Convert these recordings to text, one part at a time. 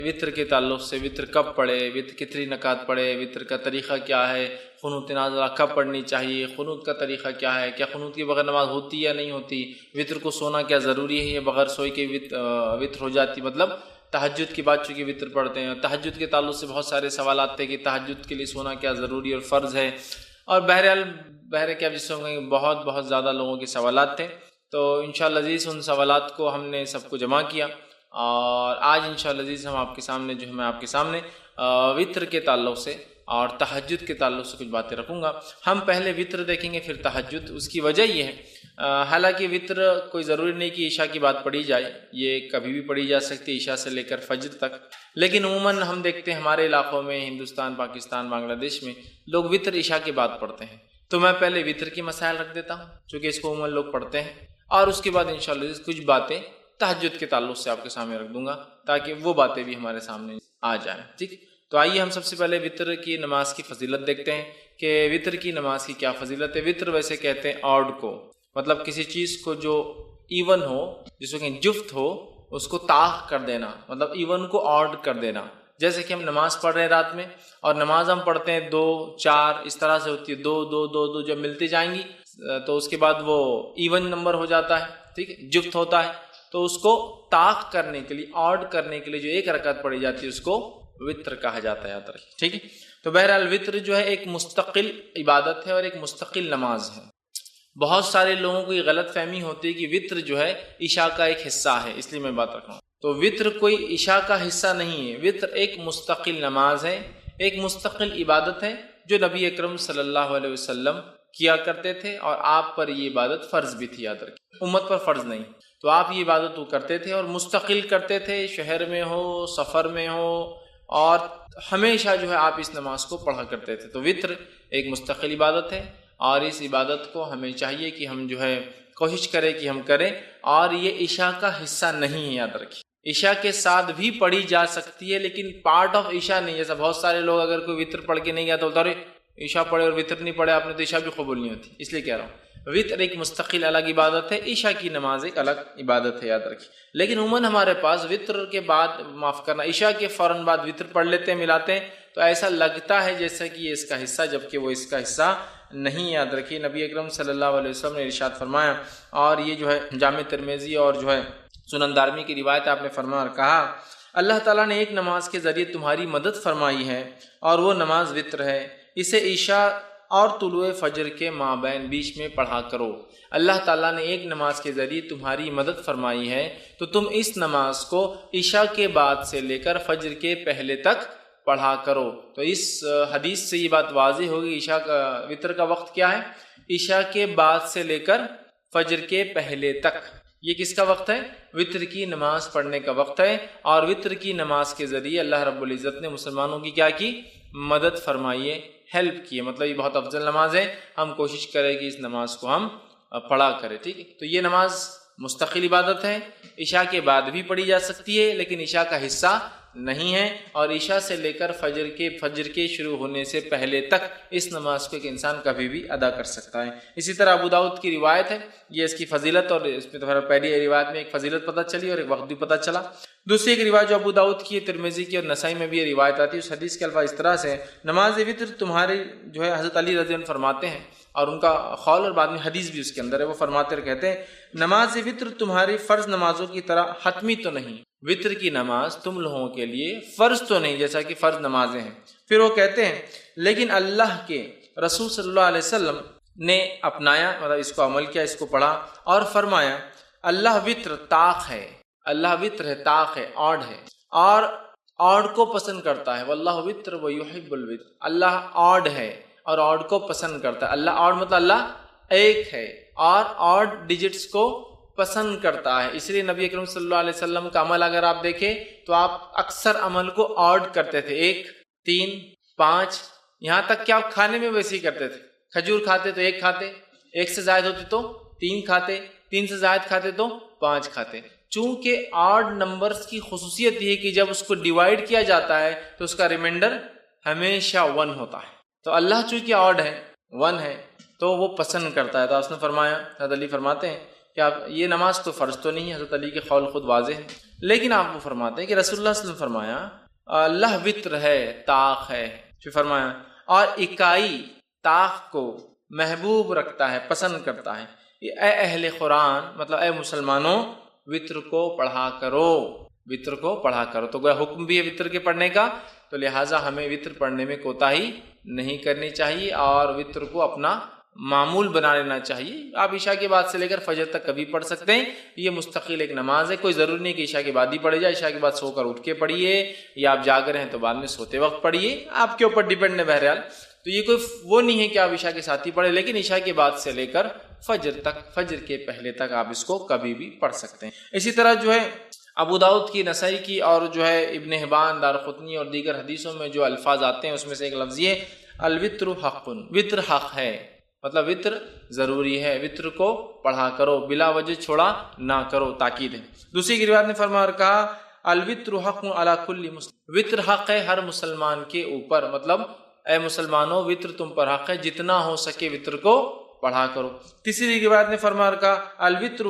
وطر کے تعلق سے وطر کب پڑھے، وطر کتنی رکعت پڑھے، وطر کا طریقہ کیا ہے، قنوت نازلہ کب پڑھنی چاہیے، قنوت کا طریقہ کیا ہے، کیا قنوت کے بغیر نماز ہوتی یا نہیں ہوتی، وطر کو سونا کیا ضروری ہے یا بغیر سوئی کے وطر ہو جاتی، مطلب تہجد کے بعد چونکہ وطر پڑھتے ہیں، تہجد کے تعلق سے بہت سارے سوالات تھے کہ تہجد کے لیے سونا کیا ضروری اور فرض ہے، اور بہرحال کیا جس سے بہت زیادہ لوگوں کے سوالات تھے. تو انشاءاللہ عزیز ان سوالات کو ہم نے سب کو جمع کیا، اور آج انشاءاللہ عزیز ہم آپ کے سامنے میں آپ کے سامنے وطر کے تعلق سے اور تہجد کے تعلق سے کچھ باتیں رکھوں گا. ہم پہلے وطر دیکھیں گے پھر تہجد. اس کی وجہ یہ ہے حالانکہ وطر کوئی ضروری نہیں کہ عشاء کی بات پڑھی جائے، یہ کبھی بھی پڑھی جا سکتی ہے عشاء سے لے کر فجر تک، لیکن عموماً ہم دیکھتے ہیں ہمارے علاقوں میں، ہندوستان، پاکستان، بنگلہ دیش میں لوگ وطر عشاء کے بعد پڑھتے ہیں. تو میں پہلے وطر کی مسائل رکھ دیتا ہوں چونکہ اس کو عموماً لوگ پڑھتے ہیں، اور اس کے بعد انشاءاللہ کچھ باتیں تہجد کے تعلق سے آپ کے سامنے رکھ دوں گا تاکہ وہ باتیں بھی ہمارے سامنے آ جائیں. ٹھیک، تو آئیے ہم سب سے پہلے وطر کی نماز کی فضیلت دیکھتے ہیں کہ وطر کی نماز کی کیا فضیلت ہے. وطر ویسے کہتے ہیں آڈ کو، مطلب کسی چیز کو جو ایون ہو، جس کو کہ جفت ہو، اس کو طاق کر دینا، مطلب ایون کو آڈ کر دینا. جیسے کہ ہم نماز پڑھ رہے ہیں رات میں، اور نماز ہم پڑھتے ہیں 2 4 اس طرح سے ہوتی ہے، 2 2 2 2 جب ملتی جائیں گی تو اس کے بعد وہ ایون نمبر ہو جاتا ہے. ٹھیک ہے، جفت ہوتا ہے. تو اس کو طاق کرنے کے لیے، آڈ کرنے کے لیے جو ایک رکعت پڑھی جاتی ہے اس کو وطر کہا جاتا ہے، یاد رکھیے. ٹھیک ہے، تو بہرحال وطر جو ہے ایک مستقل عبادت ہے اور ایک مستقل نماز ہے. بہت سارے لوگوں کو یہ غلط فہمی ہوتی ہے کہ وطر جو ہے عشاء کا ایک حصہ ہے، اس لیے میں بات رکھ رہا ہوں. تو وطر کوئی عشاء کا حصہ نہیں ہے، وطر ایک مستقل نماز ہے، ایک مستقل عبادت ہے جو نبی اکرم صلی اللہ علیہ وسلم کیا کرتے تھے، اور آپ پر یہ عبادت فرض بھی تھی، یاد رکھیں، امت پر فرض نہیں. تو آپ یہ عبادت وہ کرتے تھے اور مستقل کرتے تھے، شہر میں ہو، سفر میں ہو، اور ہمیشہ جو ہے آپ اس نماز کو پڑھا کرتے تھے. تو وطر ایک مستقل عبادت ہے، اور اس عبادت کو ہمیں چاہیے کہ ہم جو ہے کوشش کریں کہ ہم کریں، اور یہ عشاء کا حصہ نہیں ہے، یاد رکھیے. عشاء کے ساتھ بھی پڑھی جا سکتی ہے لیکن پارٹ آف عشاء نہیں. جیسا بہت سارے لوگ اگر کوئی وطر پڑھ کے نہیں گیا تو بولتا ارے عشاء پڑھے اور وطر نہیں پڑھے آپ نے تو عشاء بھی قبول نہیں ہوتی. اس لیے کہہ رہا ہوں وطر ایک مستقل الگ عبادت ہے، عشاء کی نماز ایک الگ عبادت ہے، یاد رکھیے. لیکن عموماً ہمارے پاس وطر کے بعد، معاف کرنا، عشاء کے فوراً بعد وطر پڑھ لیتے ہیں، ملاتے ہیں، تو ایسا لگتا ہے جیسا کہ یہ اس کا حصہ، جبکہ وہ اس کا حصہ نہیں. یاد رکھیے نبی اکرم صلی اللہ علیہ وسلم نے ارشاد فرمایا، اور یہ جو ہے جامع ترمذی اور جو ہے سنن دارمی کی روایت، آپ نے فرمایا اور کہا اللہ تعالیٰ نے ایک نماز کے ذریعے تمہاری مدد فرمائی ہے اور وہ نماز وطر ہے، اسے عشاء اور طلوع فجر کے مابین بیچ میں پڑھا کرو. اللہ تعالیٰ نے ایک نماز کے ذریعے تمہاری مدد فرمائی ہے تو تم اس نماز کو عشاء کے بعد سے لے کر فجر کے پہلے تک پڑھا کرو. تو اس حدیث سے یہ بات واضح ہوگی عشاء کا، وطر کا وقت کیا ہے؟ عشاء کے بعد سے لے کر فجر کے پہلے تک. یہ کس کا وقت ہے؟ وطر کی نماز پڑھنے کا وقت ہے. اور وطر کی نماز کے ذریعے اللہ رب العزت نے مسلمانوں کی کیا کی؟ مدد فرمائیے، ہیلپ کی ہے. مطلب یہ بہت افضل نماز ہے، ہم کوشش کریں کہ اس نماز کو ہم پڑھا کریں. ٹھیک ہے، تو یہ نماز مستقل عبادت ہے، عشاء کے بعد بھی پڑھی جا سکتی ہے لیکن عشاء کا حصہ نہیں ہے، اور عشاء سے لے کر فجر کے شروع ہونے سے پہلے تک اس نماز کو ایک انسان کبھی بھی ادا کر سکتا ہے. اسی طرح ابو داؤد کی روایت ہے، یہ اس کی فضیلت، اور اس میں تو پہلی روایت میں ایک فضیلت پتہ چلی اور ایک وقت بھی پتہ چلا. دوسری ایک روایت جو ابو داؤد کی، ترمذی کی اور نسائی میں بھی یہ روایت آتی ہے، اس حدیث کے الفاظ اس طرح سے، نماز وطر تمہاری جو ہے، حضرت علی رضی اللہ عنہ فرماتے ہیں، اور ان کا قول اور بعد میں حدیث بھی اس کے اندر ہے، وہ فرماتے اور کہتے ہیں نماز وطر تمہاری فرض نمازوں کی طرح حتمی تو نہیں، وطر کی نماز تم لوگوں کے لیے فرض تو نہیں جیسا کہ فرض نمازیں ہیں. پھر وہ کہتے ہیں لیکن اللہ کے رسول صلی اللہ علیہ وسلم نے اپنایا، مطلب اس کو عمل کیا، اس کو پڑھا اور فرمایا اللہ وطر طاق ہے، اللہ وطر ہے، طاق ہے، آڈ ہے، اور آڈ کو پسند کرتا ہے. واللہ وطر ویحب الوطر، اللہ آڈ ہے اور آڈ کو پسند کرتا ہے. اللہ آڈ مطلب اللہ ایک ہے اور آڈ ڈیجٹس کو پسند کرتا ہے. اس لیے نبی اکرم صلی اللہ علیہ وسلم کا عمل اگر آپ دیکھیں تو آپ اکثر عمل کو آڈ کرتے تھے، 1 3 5، یہاں تک کہ آپ کھانے میں ویسے ہی کرتے تھے. کھجور کھاتے تو 1 کھاتے، 1 سے زائد ہوتی تو 3 کھاتے، 3 سے زائد کھاتے تو 5 کھاتے. چونکہ آڈ نمبرز کی خصوصیت یہ ہے کہ جب اس کو ڈیوائڈ کیا جاتا ہے تو اس کا ریمائنڈر ہمیشہ 1 ہوتا ہے. تو اللہ چونکہ آڈ ہے، 1 ہے، تو وہ پسند کرتا ہے. تو اس نے فرمایا، حضرت علی فرماتے ہیں کہ آپ یہ نماز تو فرض تو نہیں ہے، حضرت علی کے قول خود واضح ہے. لیکن آپ وہ فرماتے ہیں کہ رسول اللہ صلی اللہ علیہ وسلم فرمایا اللہ وطر ہے، طاق ہے، پھر فرمایا اور اکائی طاق کو محبوب رکھتا ہے، پسند کرتا ہے۔ اے اہل قرآن، مطلب اے مسلمانوں، وطر کو پڑھا کرو، وطر کو پڑھا کرو۔ تو گویا حکم بھی ہے وطر کے پڑھنے کا، تو لہٰذا ہمیں وطر پڑھنے میں کوتاہی نہیں کرنی چاہیے اور وطر کو اپنا معمول بنا لینا چاہیے۔ آپ عشاء کے بعد سے لے کر فجر تک کبھی پڑھ سکتے ہیں، یہ مستقل ایک نماز ہے، کوئی ضروری نہیں کہ عشاء کے بعد ہی پڑھے جائے، عشاء کے بعد سو کر اٹھ کے پڑھیے یا آپ جاگ رہے ہیں تو بعد میں سوتے وقت پڑھیے، آپ کے اوپر ڈیپینڈ ہے بہرحال۔ تو یہ کوئی وہ نہیں ہے کہ آپ عشاء کے ساتھ ہی پڑھیں، لیکن عشاء کے بعد سے لے کر فجر تک، فجر کے پہلے تک آپ اس کو کبھی بھی پڑھ سکتے ہیں۔ اسی طرح جو ہے ابو داؤد کی، نسائی کی اور جو ہے ابن حبان، دارقطنی اور دیگر حدیثوں میں جو الفاظ آتے ہیں اس میں سے ایک لفظ یہ الوتر حق، وطر حق ہے، مطلب وطر ضروری ہے، وطر کو پڑھا کرو، بلا وجہ چھوڑا نہ کرو، تاکید ہے۔ دوسری کی روایت نے فرمایا اور کہا الوتر حق علی کل مسلم، وطر حق ہے ہر مسلمان کے اوپر، مطلب اے مسلمانوں وطر تم پر حق ہے، جتنا ہو سکے وطر کو پڑھا کرو۔ تیسری روایت نے فرمایا اور کہا الوتر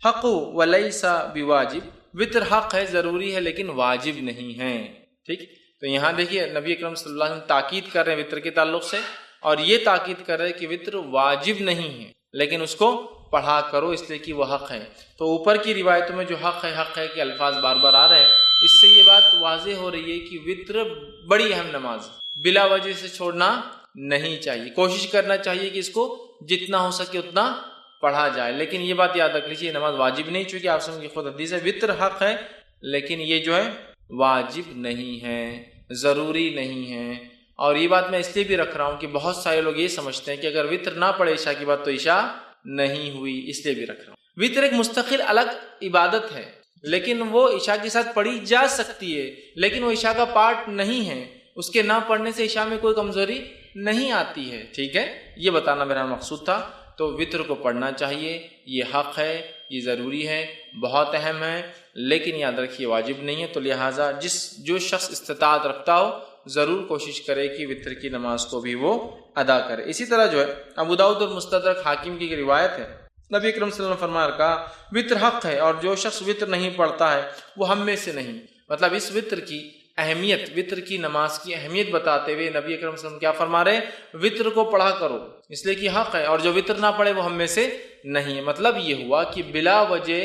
حق ولیس بواجب، وطر حق ہے، ضروری ہے لیکن واجب نہیں ہے۔ ٹھیک، تو یہاں دیکھیے نبی اکرم صلی اللہ علیہ وسلم تاکید کر رہے ہیں وطر کے تعلق سے، اور یہ تاکید کر رہے ہیں کہ وطر واجب نہیں ہے لیکن اس کو پڑھا کرو اس لیے کہ وہ حق ہے۔ تو اوپر کی روایتوں میں جو حق ہے کہ الفاظ بار بار آ رہے ہیں، اس سے یہ بات واضح ہو رہی ہے کہ وطر بڑی اہم نماز ہے، بلا وجہ سے چھوڑنا نہیں چاہیے، کوشش کرنا چاہیے کہ اس کو جتنا ہو سکے اتنا پڑھا جائے۔ لیکن یہ بات یاد رکھ لیجیے نماز واجب نہیں، چونکہ آپ سمجھ کی خود حدیث ہے وطر حق ہے لیکن یہ جو ہے واجب نہیں ہے، ضروری نہیں ہے۔ اور یہ بات میں اس لیے بھی رکھ رہا ہوں کہ بہت سارے لوگ یہ سمجھتے ہیں کہ اگر وطر نہ پڑھے عشاء کی بات تو عشاء نہیں ہوئی، اس لیے بھی رکھ رہا ہوں۔ وطر ایک مستقل الگ عبادت ہے لیکن وہ عشاء کے ساتھ پڑھی جا سکتی ہے، لیکن وہ عشاء کا پارٹ نہیں ہے، اس کے نہ پڑھنے سے عشاء میں کوئی کمزوری نہیں آتی ہے۔ ٹھیک ہے، یہ بتانا میرا مقصود تھا۔ تو وطر کو پڑھنا چاہیے، یہ حق ہے، یہ ضروری ہے، بہت اہم ہے، لیکن یاد رکھیے واجب نہیں ہے۔ تو لہٰذا جو شخص استطاعت رکھتا ہو ضرور کوشش کرے کہ وطر کی نماز کو بھی وہ ادا کرے۔ اسی طرح جو ہے ابو داؤد اور مستدرک حاکم کی روایت ہے، نبی اکرم صلی اللہ علیہ وسلم فرمایا کہا وطر حق ہے اور جو شخص وطر نہیں پڑھتا ہے وہ ہم میں سے نہیں۔ مطلب اس وطر کی اہمیت، وطر کی نماز کی اہمیت بتاتے ہوئے نبی اکرم صلی اللہ علیہ وسلم کیا فرما رہے ہیں، وطر کو پڑھا کرو اس لیے کہ حق ہے، اور جو وطر نہ پڑھے وہ ہم میں سے نہیں ہے۔ مطلب یہ ہوا کہ بلا وجہ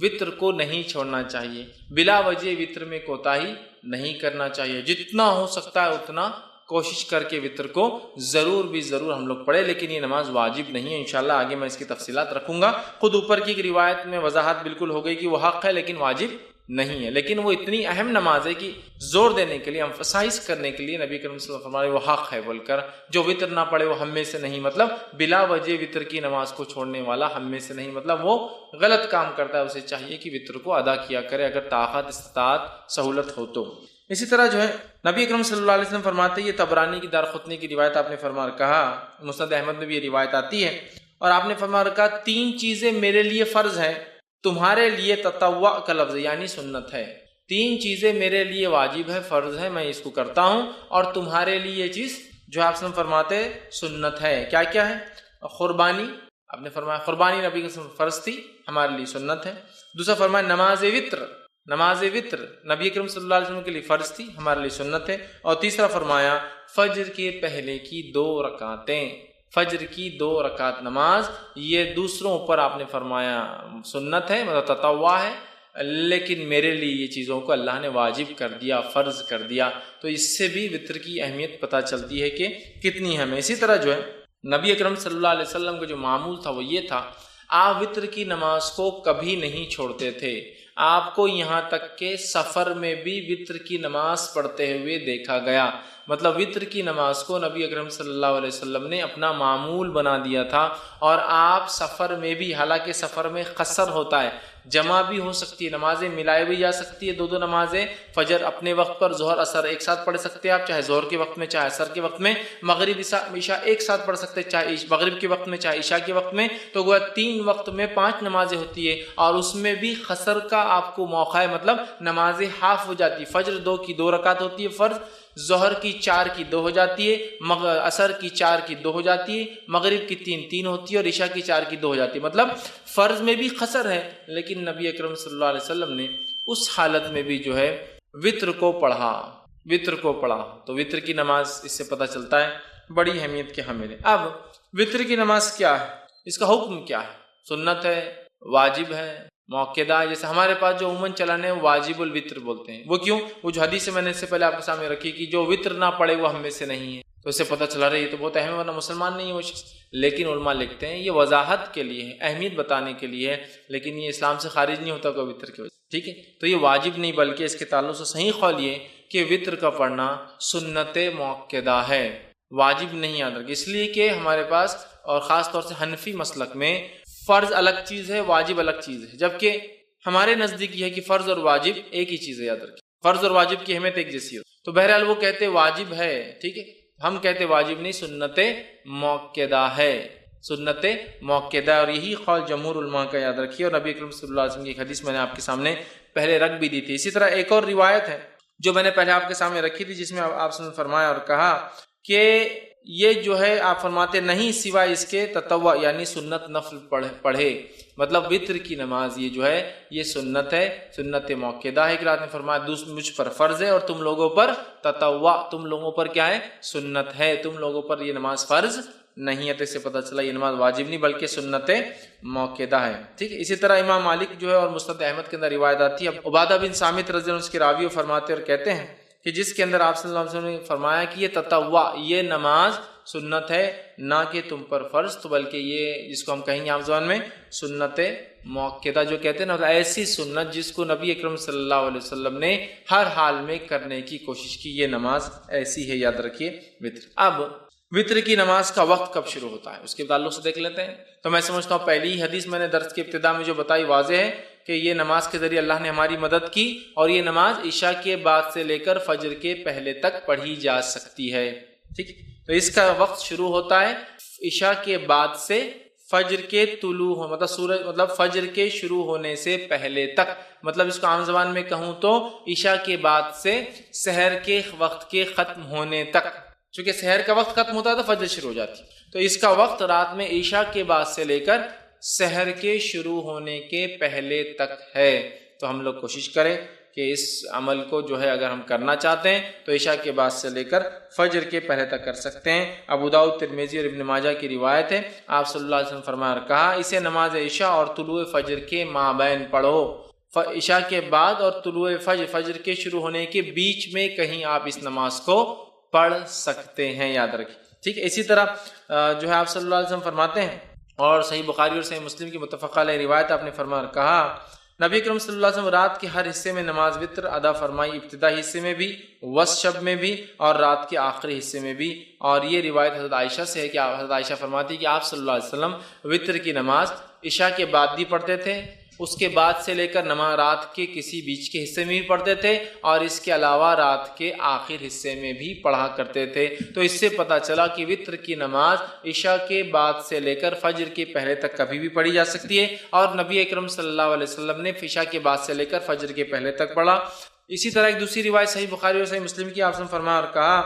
وطر کو نہیں چھوڑنا چاہیے، بلا وجہ وطر میں کوتاہی نہیں کرنا چاہیے، جتنا ہو سکتا ہے اتنا کوشش کر کے وطر کو ضرور ہم لوگ پڑھیں، لیکن یہ نماز واجب نہیں ہے۔ انشاءاللہ آگے میں اس کی تفصیلات رکھوں گا۔ خود اوپر کی روایت میں وضاحت بالکل ہو گئی کہ وہ حق ہے لیکن واجب نہیں ہے، لیکن وہ اتنی اہم نماز ہے کہ زور دینے کے لیے، امفسائز کرنے کے لیے نبی کریم صلی اللہ علیہ وسلم فرمائے وہ حق ہے بول کر، جو وطر نہ پڑھے وہ ہم میں سے نہیں، مطلب بلا وجہ وطر کی نماز کو چھوڑنے والا ہم میں سے نہیں، مطلب وہ غلط کام کرتا ہے، اسے چاہیے کہ وطر کو ادا کیا کرے اگر طاقت استطاعت سہولت ہو تو۔ اسی طرح جو ہے نبی اکرم صلی اللہ علیہ وسلم فرماتے ہیں، یہ طبرانی کی دارقطنی کی روایت آپ نے فرما کہا، مسند احمد میں بھی یہ روایت آتی ہے، اور آپ نے فرما کہا 3 چیزیں میرے لیے فرض ہیں، تمہارے لیے تطوع کا لفظ یعنی سنت ہے۔ 3 چیزیں میرے لیے واجب ہے، فرض ہے، میں اس کو کرتا ہوں، اور تمہارے لیے یہ چیز جو آپ سے فرماتے سنت ہے۔ کیا کیا ہے؟ قربانی، آپ نے فرمایا قربانی نبی کی فرض تھی، ہمارے لیے سنت ہے۔ دوسرا فرمایا نماز وطر، نماز وطر نبی کریم صلی اللہ علیہ وسلم کے لیے فرض تھی، ہمارے لیے سنت ہے۔ اور تیسرا فرمایا فجر کے پہلے کی 2 رکعتیں، فجر کی 2 رکعت نماز، یہ دوسروں پر آپ نے فرمایا سنت ہے، مطلب تطوع ہے، لیکن میرے لیے یہ چیزوں کو اللہ نے واجب کر دیا، فرض کر دیا۔ تو اس سے بھی وطر کی اہمیت پتہ چلتی ہے کہ کتنی اہم ہے۔ اسی طرح جو ہے نبی اکرم صلی اللہ علیہ وسلم کا جو معمول تھا وہ یہ تھا، آپ وطر کی نماز کو کبھی نہیں چھوڑتے تھے، آپ کو یہاں تک کہ سفر میں بھی وطر کی نماز پڑھتے ہوئے دیکھا گیا۔ مطلب وطر کی نماز کو نبی اکرم صلی اللہ علیہ وسلم نے اپنا معمول بنا دیا تھا، اور آپ سفر میں بھی، حالانکہ سفر میں قصر ہوتا ہے، جمع بھی ہو سکتی ہے، نمازیں ملائی بھی جا سکتی ہے، 2 نمازیں، فجر اپنے وقت پر، ظہر اثر ایک ساتھ پڑھ سکتے ہیں آپ، چاہے ظہر کے وقت میں چاہے اثر کے وقت میں، مغرب عشاء ایک ساتھ پڑھ سکتے ہیں، چاہے مغرب کے وقت میں چاہے عشاء کے وقت میں۔ تو گویا 3 وقت میں 5 نمازیں ہوتی ہے، اور اس میں بھی قصر کا آپ کو موقع ہے، مطلب نمازیں ہاف ہو جاتی ہے، فجر 2 کی 2 رکعت ہوتی ہے فرض، ظہر کی 4 کی 2 ہو جاتی ہے، عصر کی 4 کی 2 ہو جاتی ہے، مغرب کی 3 ہوتی ہے، اور عشاء کی 4 کی 2 ہو جاتی ہے۔ مطلب فرض میں بھی قصر ہے، لیکن نبی اکرم صلی اللہ علیہ وسلم نے اس حالت میں بھی جو ہے وطر کو پڑھا تو وطر کی نماز اس سے پتہ چلتا ہے بڑی اہمیت کے حامل ہے۔ اب وطر کی نماز کیا ہے، اس کا حکم کیا ہے؟ سنت ہے، واجب ہے، موقدہ ہے؟ جیسے ہمارے پاس جو عموماً چلن ہے واجب الوطر بولتے ہیں، وہ کیوں؟ وہ جو حدیث میں نے اس سے پہلے آپ کے سامنے رکھی کہ جو وطر نہ پڑے وہ ہم میں سے نہیں ہے، تو اس سے پتہ چلا رہا ہے یہ تو بہت اہم ہے، ورنہ مسلمان نہیں ہے وہ شخص۔ لیکن علماء لکھتے ہیں یہ وضاحت کے لیے ہے، اہمیت بتانے کے لیے ہے، لیکن یہ اسلام سے خارج نہیں ہوتا کوئی وطر کی وجہ سے، ٹھیک ہے؟ تو یہ واجب نہیں، بلکہ اس کے تعلق سے صحیح قول یہ کہ وطر کا پڑھنا سنت موقدہ ہے، واجب نہیں یاد رکھیں، اس لیے کہ ہمارے پاس اور خاص طور سے حنفی مسلک میں فرض الگ چیز ہے، واجب الگ چیز ہے، جبکہ ہمارے نزدیک یہ ہے کہ فرض اور واجب ایک ہی چیز ہے، یاد رکھیں، فرض اور واجب کی اہمیت ایک جیسی ہو۔ تو بہرحال وہ کہتے واجب ہے، ٹھیک ہے، ہم کہتے واجب نہیں، سنت موقدہ ہے، سنت موقدہ، اور یہی قول جمہور علماء کا، یاد رکھیے۔ اور نبی اکرم صلی اللہ علیہ وسلم کی ایک حدیث میں نے آپ کے سامنے پہلے رکھ بھی دی تھی۔ اسی طرح ایک اور روایت ہے جو میں نے پہلے آپ کے سامنے رکھی تھی، جس میں آپ نے فرمایا اور کہا کہ یہ جو ہے آپ فرماتے نہیں سوائے اس کے تطوع یعنی سنت نفل پڑھے، مطلب وطر کی نماز یہ جو ہے یہ سنت ہے، سنت موقدہ ہے۔ ایک رات میں فرمایا مجھ پر فرض ہے اور تم لوگوں پر تطوع، تم لوگوں پر کیا ہے؟ سنت ہے، تم لوگوں پر یہ نماز فرض نہیں ہے۔ تو اس سے پتہ چلا یہ نماز واجب نہیں بلکہ سنت موقدہ ہے، ٹھیک ہے۔ اسی طرح امام مالک جو ہے اور مسند احمد کے اندر روایت آتی ہے، عبادہ بن صامت رضی اللہ عنہ اس کے راوی فرماتے اور کہتے ہیں کہ جس کے اندر آپ صلی اللہ علیہ وسلم نے فرمایا کہ یہ تطوع، یہ نماز سنت ہے، نہ کہ تم پر فرض، تو بلکہ یہ جس کو ہم کہیں گے عام زبان میں سنت موقدہ جو کہتے ہیں نا، ایسی سنت جس کو نبی اکرم صلی اللہ علیہ وسلم نے ہر حال میں کرنے کی کوشش کی، یہ نماز ایسی ہے، یاد رکھیے وطر۔ اب وطر کی نماز کا وقت کب شروع ہوتا ہے اس کے تعلق سے دیکھ لیتے ہیں۔ تو میں سمجھتا ہوں پہلی حدیث میں نے درس کی ابتدا میں جو بتائی واضح ہے کہ یہ نماز کے ذریعے اللہ نے ہماری مدد کی، اور یہ نماز عشاء کے بعد سے لے کر فجر کے پہلے تک پڑھی جا سکتی ہے، ٹھیک ہے۔ تو اس کا وقت شروع ہوتا ہے عشاء کے بعد سے فجر کے طلوع مطلب فجر کے شروع ہونے سے پہلے تک، مطلب اس کو عام زبان میں کہوں تو عشاء کے بعد سے سحر کے وقت کے ختم ہونے تک، چونکہ سحر کا وقت ختم ہوتا ہے تو فجر شروع ہو جاتی، تو اس کا وقت رات میں عشاء کے بعد سے لے کر سحر کے شروع ہونے کے پہلے تک ہے۔ تو ہم لوگ کوشش کریں کہ اس عمل کو جو ہے اگر ہم کرنا چاہتے ہیں تو عشاء کے بعد سے لے کر فجر کے پہلے تک کر سکتے ہیں۔ ابو داؤد، ترمذی اور ابن ماجہ کی روایت ہے، آپ صلی اللہ علیہ وسلم فرمایا اور کہا اسے نماز عشاء اور طلوع فجر کے مابین پڑھو، عشاء کے بعد اور طلوع فجر کے شروع ہونے کے بیچ میں کہیں آپ اس نماز کو پڑھ سکتے ہیں، یاد رکھیں، ٹھیک ہے۔ اسی طرح جو ہے آپ صلی اللہ علیہ وسلم فرماتے ہیں، اور صحیح بخاری اور صحیح مسلم کی متفق علیہ روایت آپ نے فرمایا اور کہا نبی اکرم صلی اللہ علیہ وسلم رات کے ہر حصے میں نماز وطر ادا فرمائی، ابتدائی حصے میں بھی، وسط شب میں بھی، اور رات کے آخری حصے میں بھی۔ اور یہ روایت حضرت عائشہ سے ہے کہ حضرت عائشہ فرماتی کہ آپ صلی اللہ علیہ وسلم وطر کی نماز عشاء کے بعد بھی پڑھتے تھے، اس کے بعد سے لے کر نماز رات کے کسی بیچ کے حصے میں بھی پڑھتے تھے، اور اس کے علاوہ رات کے آخر حصے میں بھی پڑھا کرتے تھے۔ تو اس سے پتہ چلا کہ وطر کی نماز عشاء کے بعد سے لے کر فجر کے پہلے تک کبھی بھی پڑھی جا سکتی ہے، اور نبی اکرم صلی اللہ علیہ وسلم نے عشاء کے بعد سے لے کر فجر کے پہلے تک پڑھا۔ اسی طرح ایک دوسری روایت صحیح بخاری اور صحیح مسلم کی آپ نے فرمایا اور کہا،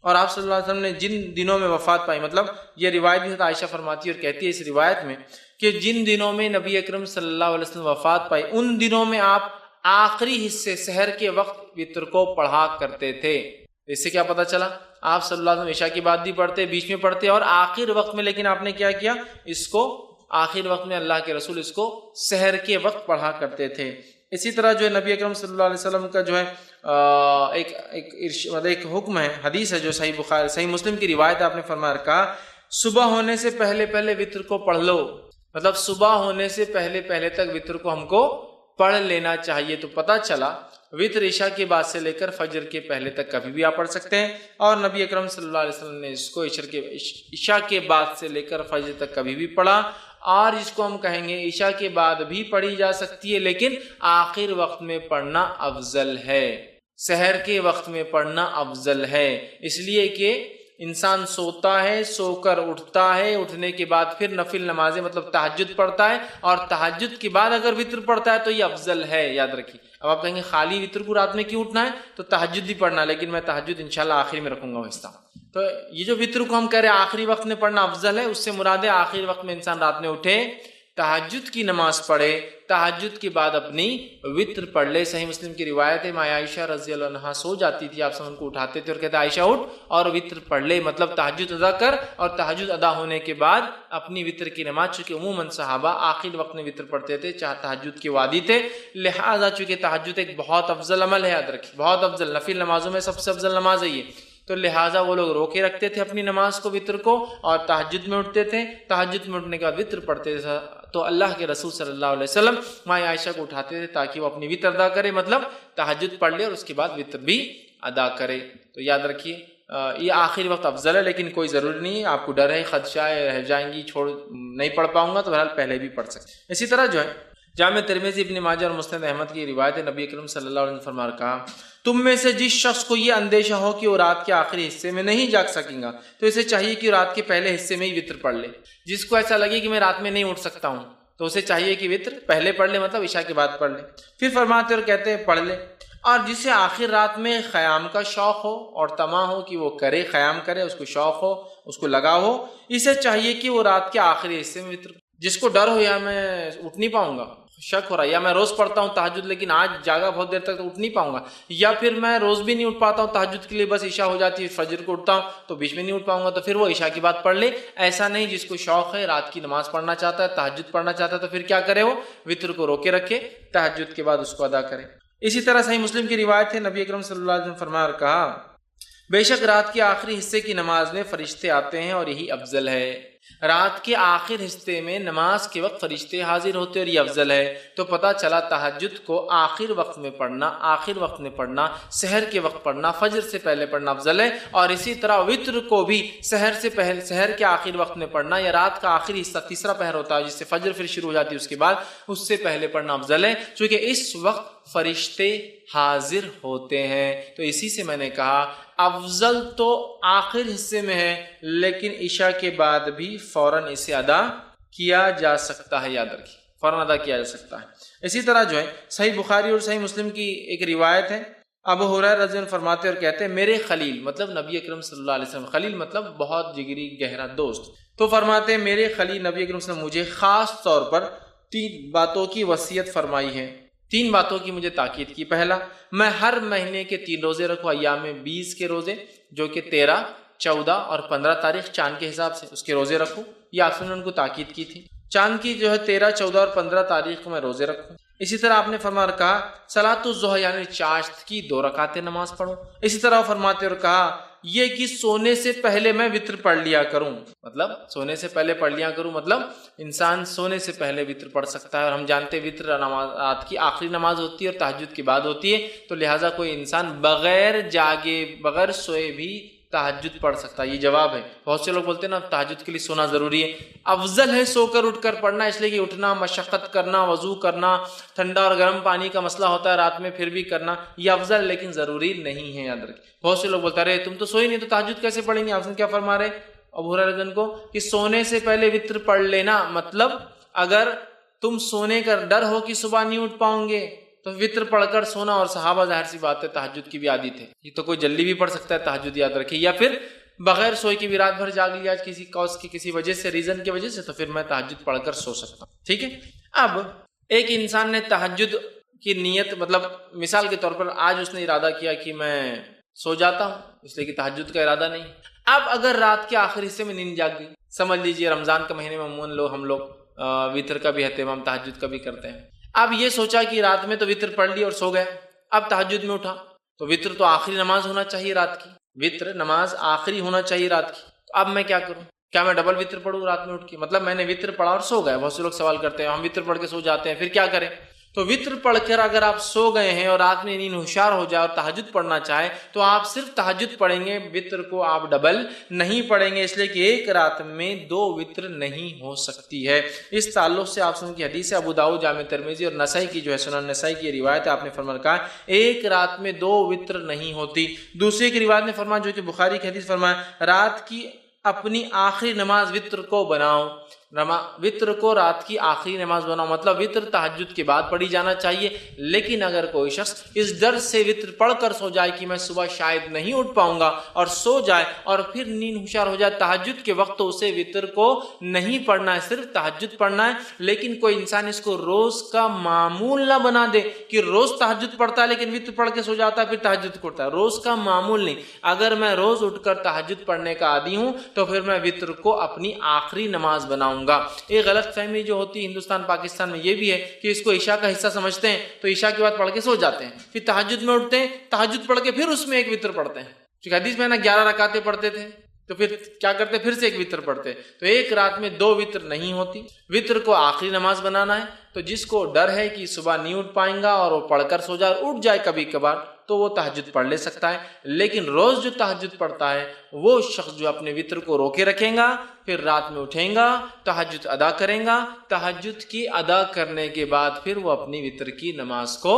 اور آپ صلی اللہ علیہ وسلم نے جن دنوں میں وفات پائی، مطلب یہ روایت بھی عائشہ فرماتی اور کہتی ہے اس روایت میں کہ جن دنوں میں نبی اکرم صلی اللہ علیہ وسلم وفات پائی ان دنوں میں آپ آخری حصے سحر کے وقت وطر کو پڑھا کرتے تھے۔ اس سے کیا پتہ چلا؟ آپ صلی اللہ علیہ وسلم عشاء کے بعد بھی پڑھتے، بیچ میں پڑھتے، اور آخر وقت میں، لیکن آپ نے کیا کیا؟ اس کو آخر وقت میں اللہ کے رسول اس کو سحر کے وقت پڑھا کرتے تھے۔ اسی طرح جو ہے نبی اکرم صلی اللہ علیہ وسلم کا جو ہے ایک حکم ہے، حدیث ہے جو صحیح بخاری صحیح مسلم کی روایت آپ نے فرمایا کہا صبح ہونے سے پہلے پہلے وطر کو پڑھ لو، مطلب صبح ہونے سے پہلے پہلے تک وطر کو ہم کو پڑھ لینا چاہیے۔ تو پتہ چلا وطر عشاء کے بعد سے لے کر فجر کے پہلے تک کبھی بھی آپ پڑھ سکتے ہیں، اور نبی اکرم صلی اللہ علیہ وسلم نے اس کو عشاء کے بعد سے لے کر فجر تک کبھی بھی پڑھا، اور اس کو ہم کہیں گے عشاء کے بعد بھی پڑھی جا سکتی ہے، لیکن آخر وقت میں پڑھنا افضل ہے، سحر کے وقت میں پڑھنا افضل ہے، اس لیے کہ انسان سوتا ہے، سو کر اٹھتا ہے، اٹھنے کے بعد پھر نفل نمازیں مطلب تہجد پڑھتا ہے، اور تہجد کے بعد اگر وطر پڑھتا ہے تو یہ افضل ہے، یاد رکھیے۔ اب آپ کہیں گے خالی وطر کو رات میں کیوں اٹھنا ہے؟ تو تہجد بھی پڑھنا، لیکن میں تہجد انشاءاللہ آخری میں رکھوں گا وہ حصہ۔ تو یہ جو وطر کو ہم کہہ رہے ہیں آخری وقت میں پڑھنا افضل ہے، اس سے مراد ہے آخری وقت میں انسان رات میں اٹھے، تہجد کی نماز پڑھے، تہجد کے بعد اپنی وطر پڑھ لے۔ صحیح مسلم کی روایت ہے، ماں عائشہ رضی اللہ عنہا سو جاتی تھی، آپ ان کو اٹھاتے تھے اور کہتے عائشہ اٹھ اور وطر پڑھ لے، مطلب تہجد ادا کر، اور تہجد ادا ہونے کے بعد اپنی وطر کی نماز، چونکہ عموماً صحابہ آخر وقت میں وطر پڑھتے تھے، چاہے تہجد کے وادی تھے، لہٰذا چونکہ تہجد ایک بہت افضل عمل ہے، یاد رکھیے بہت افضل، نفل نمازوں میں سب سے افضل نماز ہے یہ، تو لہٰذا وہ لوگ روکے رکھتے تھے اپنی نماز کو، وطر کو، اور تہجد میں اٹھتے تھے، تہجد میں اٹھنے کے بعد وطر پڑھتے تھے، تو اللہ کے رسول صلی اللہ علیہ وسلم ماں عائشہ کو اٹھاتے تھے تاکہ وہ اپنی وطر ادا کرے، مطلب تہجد پڑھ لے اور اس کے بعد وطر بھی ادا کرے۔ تو یاد رکھیے یہ آخری وقت افضل ہے، لیکن کوئی ضروری نہیں ہے، آپ کو ڈر ہے خدشہ ہے رہ جائیں گی چھوڑ نہیں پڑھ پاؤں گا تو بہرحال پہلے بھی پڑھ سکتے۔ اسی طرح جو ہے جامع ترمذی، ابن ماجہ اور مسند احمد کی روایت ہے، نبی اکرم صلی اللہ علیہ وسلم فرما کہا تم میں سے جس شخص کو یہ اندیشہ ہو کہ وہ رات کے آخری حصے میں نہیں جاگ سکیں گا تو اسے چاہیے کہ رات کے پہلے حصے میں ہی وطر پڑھ لے۔ جس کو ایسا لگے کہ میں رات میں نہیں اٹھ سکتا ہوں تو اسے چاہیے کہ وطر پہلے پڑھ لے، مطلب عشاء کے بعد پڑھ لے۔ پھر فرماتے اور کہتے ہیں پڑھ لے، اور جسے آخر رات میں خیام کا شوق ہو اور طمع ہو کہ وہ کرے، خیام کرے، اس کو شوق ہو، اس کو لگا ہو، اسے چاہیے کہ وہ رات کے آخری حصے میں وطر۔ جس کو ڈر ہو یا میں اٹھ نہیں پاؤں گا، شک ہو رہا ہے، یا میں روز پڑھتا ہوں تہجد لیکن آج جاگا بہت دیر تک تو اٹھ نہیں پاؤں گا، یا پھر میں روز بھی نہیں اٹھ پاتا ہوں تہجد کے لیے، بس عشاء ہو جاتی ہے فجر کو اٹھتا ہوں تو بیچ میں نہیں اٹھ پاؤں گا، تو پھر وہ عشاء کی بات پڑھ لے۔ ایسا نہیں، جس کو شوق ہے رات کی نماز پڑھنا چاہتا ہے، تہجد پڑھنا چاہتا ہے، تو پھر کیا کرے، وہ وطر کو روکے رکھے، تہجد کے بعد اس کو ادا کرے۔ اسی طرح صحیح مسلم کی روایت ہے، نبی اکرم صلی اللہ علیہ وسلم فرمایا اور کہا بے شک رات کے آخری حصے کی نماز میں فرشتے آتے ہیں اور یہی افضل ہے۔ رات کے آخر حصے میں نماز کے وقت فرشتے حاضر ہوتے اور یہ افضل ہے۔ تو پتہ چلا تہجد کو آخر وقت میں پڑھنا، آخر وقت میں پڑھنا، سحر کے وقت پڑھنا، فجر سے پہلے پڑھنا افضل ہے، اور اسی طرح وطر کو بھی سحر سے پہلے، سحر کے آخر وقت میں پڑھنا، یا رات کا آخری حصہ تیسرا پہر ہوتا ہے جس سے فجر پھر شروع ہو جاتی ہے اس کے بعد، اس سے پہلے پڑھنا افضل ہے، چونکہ اس وقت فرشتے حاضر ہوتے ہیں۔ تو اسی سے میں نے کہا افضل تو آخر حصے میں ہے، لیکن عشاء کے بعد بھی فوراً اسے ادا کیا جا سکتا ہے، یاد رکھیے فوراً ادا کیا جا سکتا ہے۔ اسی طرح جو ہے صحیح بخاری اور صحیح مسلم کی ایک روایت ہے، ابو ہریرہ رضی اللہ عنہ فرماتے اور کہتے ہیں میرے خلیل، مطلب نبی اکرم صلی اللہ علیہ وسلم، خلیل مطلب بہت جگری گہرا دوست، تو فرماتے ہیں میرے خلیل نبی اکرم صلی اللہ علیہ وسلم مجھے خاص طور پر 3 باتوں کی وصیت فرمائی ہے، 3 باتوں کی مجھے تاکید کی۔ پہلا، میں ہر مہینے کے 3 روزے رکھوں، ایام 20 کے روزے جو کہ 13، 14 اور 15 تاریخ چاند کے حساب سے اس کے روزے رکھوں، یہ آپ نے ان کو تاکید کی تھی، چاند کی جو ہے 13، 14 اور 15 تاریخ کو میں روزے رکھوں۔ اسی طرح آپ نے فرمایا اور کہا صلاۃ الضحیٰ یعنی چاشت کی 2 رکعتیں نماز پڑھوں۔ اسی طرح فرماتے اور کہا یہ کہ سونے سے پہلے میں وطر پڑھ لیا کروں، مطلب سونے سے پہلے پڑھ لیا کروں، مطلب انسان سونے سے پہلے وطر پڑھ سکتا ہے، اور ہم جانتے ہیں وطر نماز رات کی آخری نماز ہوتی ہے اور تہجد کے بعد ہوتی ہے، تو لہٰذا کوئی انسان بغیر جاگے، بغیر سوئے بھی تہجد پڑھ سکتا ہے۔ یہ جواب ہے، بہت سے لوگ بولتے ہیں نا تہجد کے لیے سونا ضروری ہے، افضل ہے سو کر اٹھ کر پڑھنا، اس لیے کہ اٹھنا، مشقت کرنا، وضو کرنا، ٹھنڈا اور گرم پانی کا مسئلہ ہوتا ہے رات میں، پھر بھی کرنا یہ افضل، لیکن ضروری نہیں ہے، یاد رکھیں۔ بہت سے لوگ بولتے رہے تم تو سوئی نہیں تو تہجد کیسے پڑھیں گے، آپ نے کیا فرما رہے ابو ہریرہ رضی اللہ عنہ کو کہ سونے سے پہلے وطر پڑھ لینا، مطلب اگر تم سونے کا ڈر ہو کہ صبح نہیں اٹھ پاؤں گے تو وطر پڑھ کر سونا، اور صحابہ ظاہر سی بات ہے تہجد کی بھی عادی تھے، یہ تو کوئی جلدی بھی پڑھ سکتا ہے تہجد، یاد رکھیں، یا پھر بغیر سوئے کی بھی رات بھر جاگ لیا کسی کاز کی، کسی وجہ سے، ریزن کی وجہ سے، تو پھر میں تہجد پڑھ کر سو سکتا ہوں، ٹھیک ہے۔ اب ایک انسان نے تہجد کی نیت، مطلب مثال کے طور پر آج اس نے ارادہ کیا کہ میں سو جاتا ہوں، اس لیے کہ تہجد کا ارادہ نہیں، اب اگر رات کے آخر حصے میں نیند جاگ گئی، سمجھ لیجئے رمضان کے مہینے میں عموماً ہم لوگ وطر کا بھی اہتمام تہجد کا بھی کرتے ہیں، اب یہ سوچا کہ رات میں تو وطر پڑھ لی اور سو گیا، اب تہجد میں اٹھا تو وطر تو آخری نماز ہونا چاہیے رات کی، وطر نماز آخری ہونا چاہیے رات کی، تو اب میں کیا کروں، کیا میں ڈبل وطر پڑھوں رات میں اٹھ کے، مطلب میں نے وطر پڑھا اور سو گیا، بہت سے لوگ سوال کرتے ہیں ہم وطر پڑھ کے سو جاتے ہیں پھر کیا کریں، تو وطر پڑھ کر اگر آپ سو گئے ہیں اور رات میں نیند ہوشیار ہو جائے اور تہجد پڑھنا چاہے تو آپ صرف تہجد پڑھیں گے، وطر کو آپ ڈبل نہیں پڑھیں گے، اس لیے کہ ایک رات میں 2 وطر نہیں ہو سکتی ہے۔ اس تعلق سے آپ سنیں کی حدیث ہے، ابو داؤد، جامع ترمذی اور نسائی کی جو ہے سنن نسائی کی روایت ہے، آپ نے فرمایا کہا ایک رات میں 2 وطر نہیں ہوتی۔ دوسری کی روایت نے فرمایا جو کہ بخاری کی حدیث، فرمایا رات کی اپنی آخری نماز وطر کو بناؤ، وطر کو رات کی آخری نماز بناؤ، مطلب وطر تہجد کے بعد پڑھی جانا چاہیے۔ لیکن اگر کوئی شخص اس ڈر سے وطر پڑھ کر سو جائے کہ میں صبح شاید نہیں اٹھ پاؤں گا اور سو جائے اور پھر نیند ہوشیار ہو جائے تہجد کے وقت، تو اسے وطر کو نہیں پڑھنا ہے، صرف تہجد پڑھنا ہے۔ لیکن کوئی انسان اس کو روز کا معمول نہ بنا دے کہ روز تہجد پڑھتا ہے لیکن وطر پڑھ کے سو جاتا ہے پھر تہجد کرتا ہے، روز کا معمول نہیں۔ اگر میں روز اٹھ کر تہجد پڑھنے کا عادی ہوں تو پھر میں وطر کو اپنی آخری نماز بناؤں گا۔ ایک غلط فہمی جو ہوتی ہے ہندوستان پاکستان میں یہ بھی ہے کہ اس کو عشاء کا حصہ سمجھتے ہیں، تو عشاء کے بعد پڑھ کے سو جاتے ہیں، پھر تہجد میں اٹھتے ہیں، تہجد پڑھ کے پھر اس میں ایک وطر پڑھتے ہیں، کیونکہ حدیث میں نا 11 رکعتیں پڑھتے تھے، تو پھر کیا کرتے پھر سے ایک وطر پڑھتے۔ تو ایک رات میں 2 وطر نہیں ہوتی، وطر کو آخری نماز بنانا ہے۔ تو جس کو ڈر ہے کہ صبح نہیں اٹھ پائیں گا اور وہ پڑھ کر سو جائے، اٹھ جائے کبھی کبھار، تو وہ تہجد پڑھ لے سکتا ہے۔ لیکن روز جو تہجد پڑھتا ہے وہ شخص جو اپنے وطر کو روکے رکھیں گا، پھر رات میں اٹھیں گا، تہجد ادا کریں گا، تہجد کی ادا کرنے کے بعد پھر وہ اپنی وطر کی نماز کو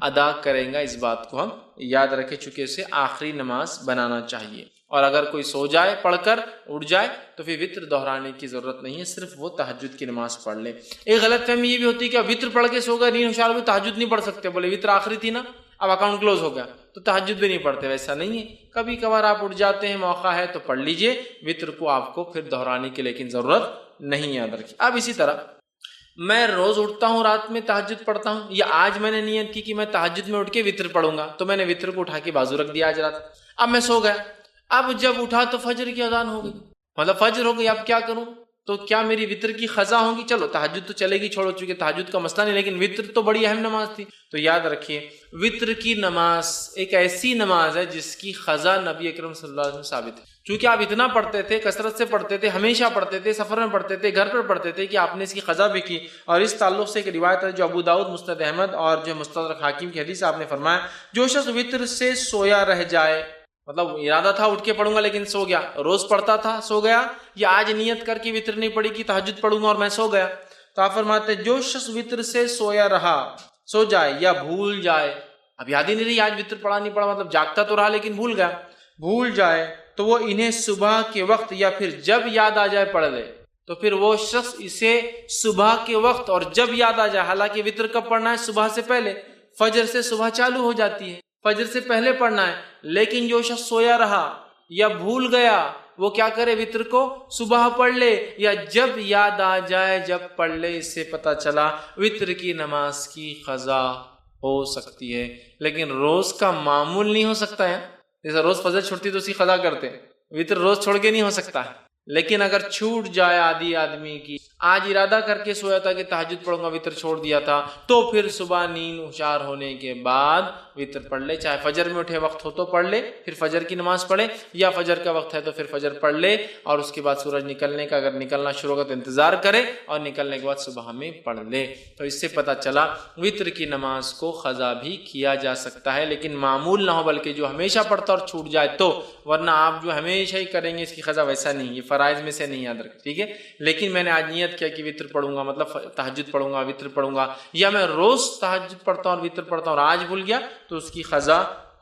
ادا کریں گا۔ اس بات کو ہم یاد رکھیں، چونکہ اسے آخری نماز بنانا چاہیے۔ اور اگر کوئی سو جائے پڑھ کر اٹھ جائے تو پھر وطر دہرانے کی ضرورت نہیں ہے، صرف وہ تہجد کی نماز پڑھ لے۔ ایک غلط فہمی یہ بھی ہوتی ہے کہ وطر پڑھ کے سو گئے، نیند ہوشیار ہوئی، تہجد نہیں پڑھ سکتے، بولے وطر آخری تھی نا، اب اکاؤنٹ کلوز ہو گیا تو تہجد بھی نہیں پڑھتے۔ ویسا نہیں ہے، کبھی کبھار آپ اٹھ جاتے ہیں، موقع ہے تو پڑھ لیجئے، وطر کو آپ کو پھر دہرانے کی لیکن ضرورت نہیں، یاد رکھیے۔ اب اسی طرح میں روز اٹھتا ہوں رات میں تہجد پڑھتا ہوں، یا آج میں نے نیت کی کہ میں تہجد میں اٹھ کے وطر پڑھوں گا، تو میں نے وطر کو اٹھا کے بازو رکھ دیا آج رات، اب میں سو گیا، اب جب اٹھا تو فجر کی اذان ہو گئی، مطلب فجر ہو گئی، اب کیا کروں؟ تو کیا میری وطر کی قضا ہوگی؟ چلو تہجد تو چلے گی، چھوڑو، چونکہ تہجد کا مسئلہ نہیں، لیکن وطر تو بڑی اہم نماز تھی۔ تو یاد رکھیے وطر کی نماز ایک ایسی نماز ہے جس کی قضا نبی اکرم صلی اللہ علیہ وسلم ثابت ہے، چونکہ آپ اتنا پڑھتے تھے، کثرت سے پڑھتے تھے، ہمیشہ پڑھتے تھے، سفر میں پڑھتے تھے، گھر پر پڑھتے تھے، کہ آپ نے اس کی قضا بھی کی۔ اور اس تعلق سے ایک روایت ہے جو ابو داؤد، مسند احمد اور جو مستدرک حاکم کی حدیث، آپ نے فرمایا جو شخص وطر سے سویا رہ جائے، مطلب ارادہ تھا اٹھ کے پڑھوں گا لیکن سو گیا، روز پڑھتا تھا سو گیا، یا آج نیت کر کے وطر نہیں پڑھی کہ تہجد پڑھوں گا اور میں سو گیا، تو آپ فرماتے جو شخص وطر سے سویا رہا، سو جائے یا بھول جائے، اب یاد ہی نہیں رہی آج وطر پڑھا نہیں پڑھا، مطلب جاگتا تو رہا لیکن بھول گیا، بھول جائے تو وہ انہیں صبح کے وقت یا پھر جب یاد آ جائے پڑھ لے۔ تو پھر وہ شخص اسے صبح کے وقت اور جب یاد آ جائے، حالانکہ وطر کب پڑھنا ہے؟ صبح سے پہلے، فجر سے صبح چالو ہو جاتی ہے، فجر سے پہلے پڑھنا ہے، لیکن جو شخص سویا رہا یا بھول گیا وہ کیا کرے؟ وطر کو صبح پڑھ لے یا جب یاد آ جائے جب پڑھ لے۔ اس سے پتہ چلا وطر کی نماز کی قضا ہو سکتی ہے، لیکن روز کا معمول نہیں ہو سکتا ہے۔ جیسے روز فجر چھوٹتی تو اس کی قضا کرتے، وطر روز چھوڑ کے نہیں ہو سکتا ہے۔ لیکن اگر چھوٹ جائے آدھی آدمی کی، آج ارادہ کر کے سویا تھا کہ تہجد پڑھوں گا، وطر چھوڑ دیا تھا، تو پھر صبح نیند ہوشیار ہونے کے بعد وطر پڑھ لے، چاہے فجر میں اٹھے وقت ہو تو پڑھ لے، پھر فجر کی نماز پڑھے، یا فجر کا وقت ہے تو پھر فجر پڑھ لے، اور اس کے بعد سورج نکلنے کا اگر نکلنا شروع ہوگا تو انتظار کرے، اور نکلنے کے بعد صبح میں پڑھ لے۔ تو اس سے پتہ چلا وطر کی نماز کو قضا بھی کیا جا سکتا ہے، لیکن معمول نہ ہو، بلکہ جو ہمیشہ پڑھتا اور چھوٹ جائے تو، ورنہ آپ جو ہمیشہ ہی کریں گے اس کی قضا، ویسا نہیں، یہ فرائض میں سے نہیں، یاد رکھ، ٹھیک ہے۔ لیکن میں نے آج نیت کیا کہ وطر پڑھوں گا، مطلب تہجد پڑھوں گا، وطر پڑھوں گا، یا میں روز تہجد پڑھتا ہوں اور وطر پڑھتا ہوں اور آج بھول گیا، تو اس کی قضا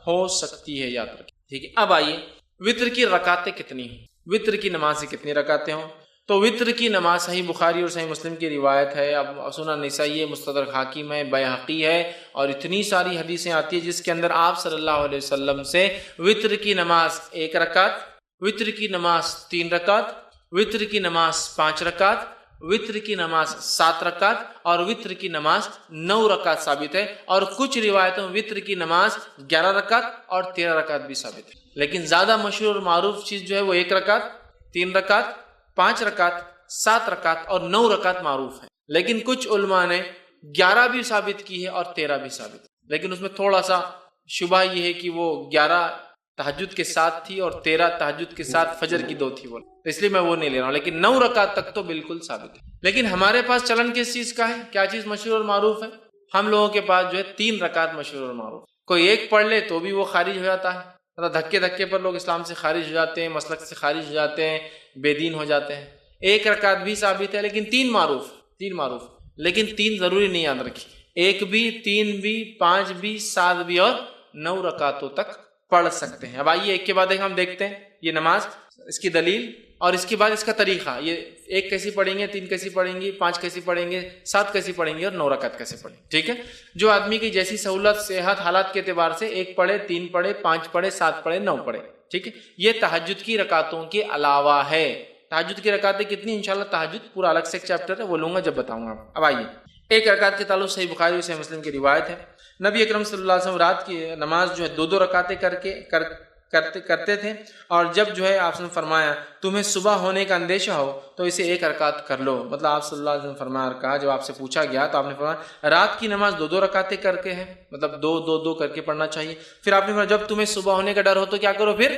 ہو سکتی ہے، یاد رکھیں، ٹھیک ہے۔ اب آئیے وطر کی رکعتیں کتنی ہیں، وطر کی نماز سے کتنی رکعتیں ہوں؟ تو وطر کی نماز صحیح بخاری اور صحیح مسلم کی روایت ہے، اب سنن نسائی ہے، مستدرک حاکم ہے، بیہقی ہے، اور اتنی ساری حدیثیں آتی ہیں جس کے اندر آپ صلی اللہ علیہ وسلم سے وطر کی نماز 1 رکعت، وطر کی نماز 3 رکعت، وطر کی نماز 5 رکعت، وطر کی نماز 7 رکعت اور وطر کی نماز 9 رکعت ثابت ہے، اور کچھ روایتوں میں وطر کی نماز 11 رکعت اور 13 رکعت بھی ثابت ہے۔ لیکن زیادہ مشہور اور معروف چیز جو ہے وہ 1 رکعت، 3 رکعت، 5 رکعت، 7 رکعت اور 9 رکعت معروف ہے، لیکن کچھ علماء نے 11 بھی ثابت کی ہے اور 13 بھی ثابت ہے، لیکن اس میں تھوڑا سا شبہ یہ ہے کہ وہ 11 تہجد کے ساتھ تھی اور 13 تہجد کے ساتھ فجر کی 2 تھی، تو اس لیے میں وہ نہیں لے رہا ہوں، لیکن 9 رکعت تک تو بالکل ثابت ہے۔ لیکن ہمارے پاس چلن کس چیز کا ہے؟ کیا چیز مشہور اور معروف ہے؟ ہم لوگوں کے پاس جو ہے 3 رکعت مشہور اور معروف، کوئی ایک پڑھ لے تو بھی وہ خارج ہو جاتا ہے، مطلب دھکے دھکے پر لوگ اسلام سے خارج ہو جاتے ہیں، مسلک سے خارج ہو جاتے ہیں، بے دین ہو جاتے ہیں۔ 1 رکعت بھی ثابت ہے، لیکن 3 معروف، لیکن 3 ضروری نہیں، یاد رکھیے، 1 بھی، 3 بھی، 5 بھی، 7 بھی اور 9 رکعتوں تک پڑھ سکتے ہیں۔ اب آئیے ایک کے بعد ایک ہم دیکھتے ہیں یہ نماز اس کی دلیل اور اس کے بعد اس کا طریقہ، یہ 1 کیسی پڑھیں گے، 3 کیسی پڑھیں گے، 5 کیسی پڑھیں گے، 7 کیسی پڑھیں گے اور 9 رکعت کیسے پڑھیں گے. ٹھیک ہے، جو آدمی کی جیسی سہولت، صحت، حالات کے اعتبار سے 1 پڑھے، 3 پڑھے، 5 پڑھے، 7 پڑھے، 9 پڑھے. ٹھیک ہے، یہ تہجد کی رکعتوں کے علاوہ ہے. تہجد کی رکعتیں کتنی؟ انشاءاللہ تہجد پورا الگ سے ایک چیپٹر ہے، وہ لوں گا جب بتاؤں گا. اب آئیے، 1 رکعت کے تعلق صحیح بخاری اور صحیح مسلم کی روایت ہے. نبی اکرم صلی اللہ علیہ وسلم رات کی نماز جو ہے 2 رکعتیں کرتے تھے، اور جب جو ہے آپ نے فرمایا تمہیں صبح ہونے کا اندیشہ ہو تو اسے 1 رکعت کر لو. مطلب آپ صلی اللہ علیہ وسلم فرمایا، کہا جب آپ سے پوچھا گیا تو آپ نے فرمایا رات کی نماز 2 رکعتیں کر کے ہے، مطلب 2 کر کے پڑھنا چاہیے. پھر آپ نے فرمایا جب تمہیں صبح ہونے کا ڈر ہو تو کیا کرو، پھر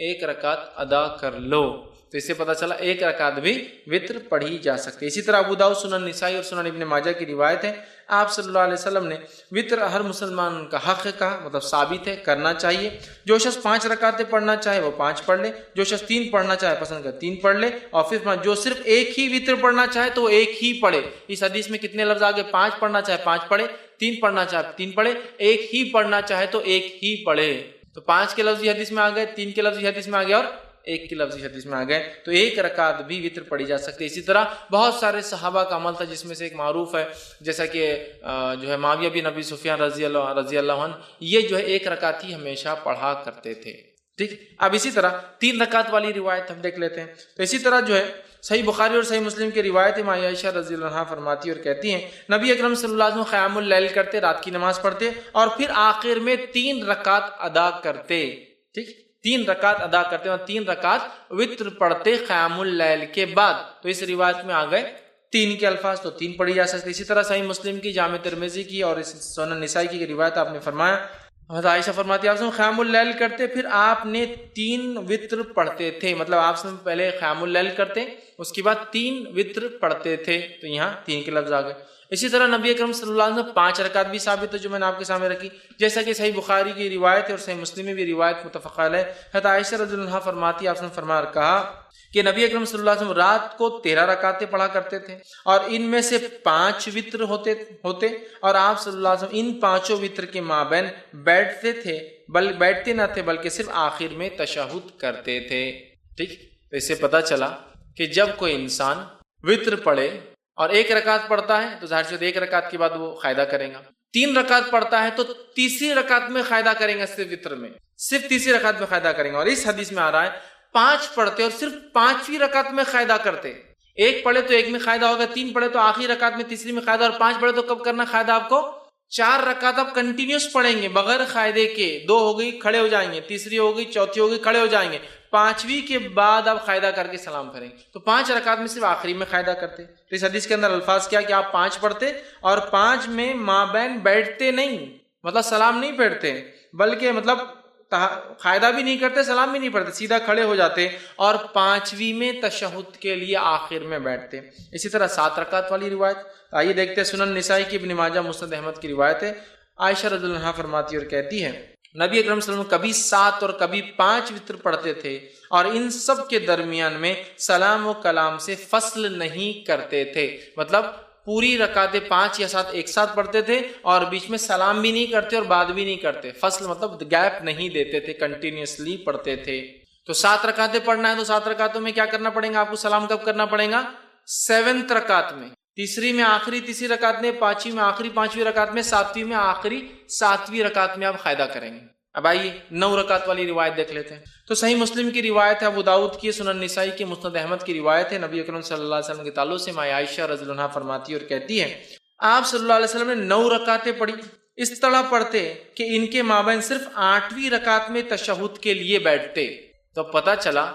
1 رکعت ادا کر لو. تو اس سے پتہ چلا 1 رکعت بھی وطر پڑھی جا سکتی ہے. اسی طرح ابو داؤد، سنن نسائی اور سنن ابن ماجہ کی روایت ہے، آپ صلی اللہ علیہ وسلم نے وطر ہر مسلمان کا حق کہا، مطلب ثابت ہے، کرنا چاہیے. جو شخص 5 رکعتیں پڑھنا چاہے وہ 5 پڑھ لے، جو شخص 3 پڑھنا چاہے پسند کر 3 پڑھ لے، اور پھر جو صرف 1 ہی وطر پڑھنا چاہے تو وہ 1 ہی پڑھے. اس حدیث میں کتنے لفظ آگے؟ 5 پڑھنا چاہے 5 پڑھے، 3 پڑھنا چاہے 3 پڑھے، 1 ہی پڑھنا چاہے تو 1 ہی پڑھے. تو 5 کے لفظ حدیث میں آ گئے، 3 کے لفظ حدیث میں آ گئے اور 1 کی لفظی حدیث میں آ گئے. تو 1 رکعت بھی وطر پڑھی جا سکتی ہے. اسی طرح بہت سارے صحابہ کا عمل تھا، جس میں سے ایک معروف ہے جیسا کہ جو ہے معاویہ بن ابی سفیان رضی اللہ عنہ، یہ جو ہے 1 رکعت ہی ہمیشہ پڑھا کرتے تھے. ٹھیک، اب اسی طرح 3 رکعت والی روایت ہم دیکھ لیتے ہیں. تو اسی طرح جو ہے صحیح بخاری اور صحیح مسلم کی روایت ہے، ماں عائشہ رضی اللہ عنہا فرماتی اور کہتی ہیں نبی اکرم صلی اللہ علیہ وسلم قیام اللیل کرتے، رات کی نماز پڑھتے اور پھر آخر میں 3 رکعت ادا کرتے. ٹھیک، 3 رکعت ادا کرتے اور 3 رکعت وطر پڑھتے قیام اللیل کے بعد. تو اس روایت میں آ گئے 3 کے الفاظ، تو 3 پڑھی جا سکتی. اسی طرح صحیح مسلم کی، جامع ترمذی کی اور سنن نسائی کی روایت آپ نے فرمایا، حضرت عائشہ فرماتی ہیں آپ قیام اللیل کرتے پھر آپ نے 3 وطر پڑھتے تھے. مطلب آپ پہلے قیام اللیل کرتے، اس کے بعد 3 وطر پڑھتے تھے. تو یہاں 3 کے لفظ آ گئے. اسی طرح نبی اکرم صلی اللہ علیہ وسلم 5 رکعت بھی ثابت ہے، جو میں نے آپ کے سامنے رکھی، جیسا کہ صحیح بخاری کی روایت ہے اور صحیح مسلم میں بھی روایت متفق علیہ. حضرت عائشہ رضی اللہ عنہا فرماتی آپ نے فرمایا کہا کہ نبی اکرم صلی اللہ علیہ وسلم رات کو 13 رکعتیں پڑھا کرتے تھے اور ان میں سے 5 وطر ہوتے اور آپ صلی اللہ علیہ وسلم ان 5 وطر کے مابین بیٹھتے تھے، بیٹھتے نہ تھے بلکہ صرف آخر میں تشہد کرتے تھے. ٹھیک، تو اس سے پتہ چلا کہ جب کوئی انسان وطر پڑھے اور 1 رکعت پڑھتا ہے تو ظاہر سے 1 رکعت کے بعد وہ قاعدہ کرے گا. 3 رکعت پڑھتا ہے تو تیسری رکعت میں قاعدہ کریں گا، صرف وطر میں صرف تیسری رکعت میں قاعدہ کریں گا. اور اس حدیث میں آ رہا ہے 5 پڑھتے اور صرف 5ویں رکعت میں قاعدہ کرتے. 1 پڑھے تو 1 میں قاعدہ ہوگا، 3 پڑھے تو آخری رکعت میں تیسری میں قاعدہ، اور 5 پڑھے تو کب کرنا قاعدہ آپ کو؟ 4 رکعت آپ کنٹینیوس پڑھیں گے بغیر قاعدے کے. 2 ہو گئی، کھڑے ہو جائیں گے، تیسری ہو گئی، چوتھی ہو گئی، کھڑے ہو جائیں گے، 5ویں کے بعد آپ قاعدہ کر کے سلام کریں گے. تو 5 رکعت میں صرف آخری میں قاعدہ کرتے. تو اس حدیث کے اندر الفاظ کیا کہ آپ 5 پڑھتے اور 5 میں مابین بیٹھتے نہیں، مطلب سلام نہیں پھیرتے، بلکہ مطلب قاعدہ بھی نہیں کرتے، سلام بھی نہیں پڑھتے، سیدھا کھڑے ہو جاتے اور 5ویں میں تشہد کے لیے آخر میں بیٹھتے. اسی طرح 7 رکعت والی روایت آئیے دیکھتے ہیں. سنن نسائی کی، ابن ماجہ، مسند احمد کی روایت ہے. عائشہ رضی اللہ عنہا فرماتی اور کہتی ہے نبی اکرم صلی اللہ علیہ وسلم کبھی 7 اور کبھی 5 وطر پڑھتے تھے اور ان سب کے درمیان میں سلام و کلام سے فصل نہیں کرتے تھے. مطلب پوری رکعتیں 5 یا 7 ایک ساتھ پڑھتے تھے اور بیچ میں سلام بھی نہیں کرتے اور بات بھی نہیں کرتے. فصل مطلب گیپ نہیں دیتے تھے، کنٹینیوسلی پڑھتے تھے. تو 7 رکعتیں پڑھنا ہے تو 7 رکعتوں میں کیا کرنا پڑے گا آپ کو؟ سلام کب کرنا پڑے گا؟ 7ویں رکعت میں، تیسری میں آخری تیسری رکعت میں، 5ویں میں آخری 5ویں رکعت میں، 7ویں میں آخری 7ویں رکعت میں آپ قاعدہ کریں گے. اب آئیے 9 رکعت والی روایت دیکھ لیتے ہیں. تو صحیح مسلم کی روایت ہے، ابو داؤد کی، سنن نسائی کی، مسند احمد کی روایت ہے. نبی اکرم صلی اللہ علیہ وسلم کے تعلق سے ماں عائشہ رضی اللہ عنہا فرماتی اور کہتی ہے آپ صلی اللہ علیہ وسلم نے 9 رکعتیں پڑھی، اس طرح پڑھتے کہ ان کے مابین صرف 8ویں رکعت میں تشہد کے لیے بیٹھتے. تو پتہ چلا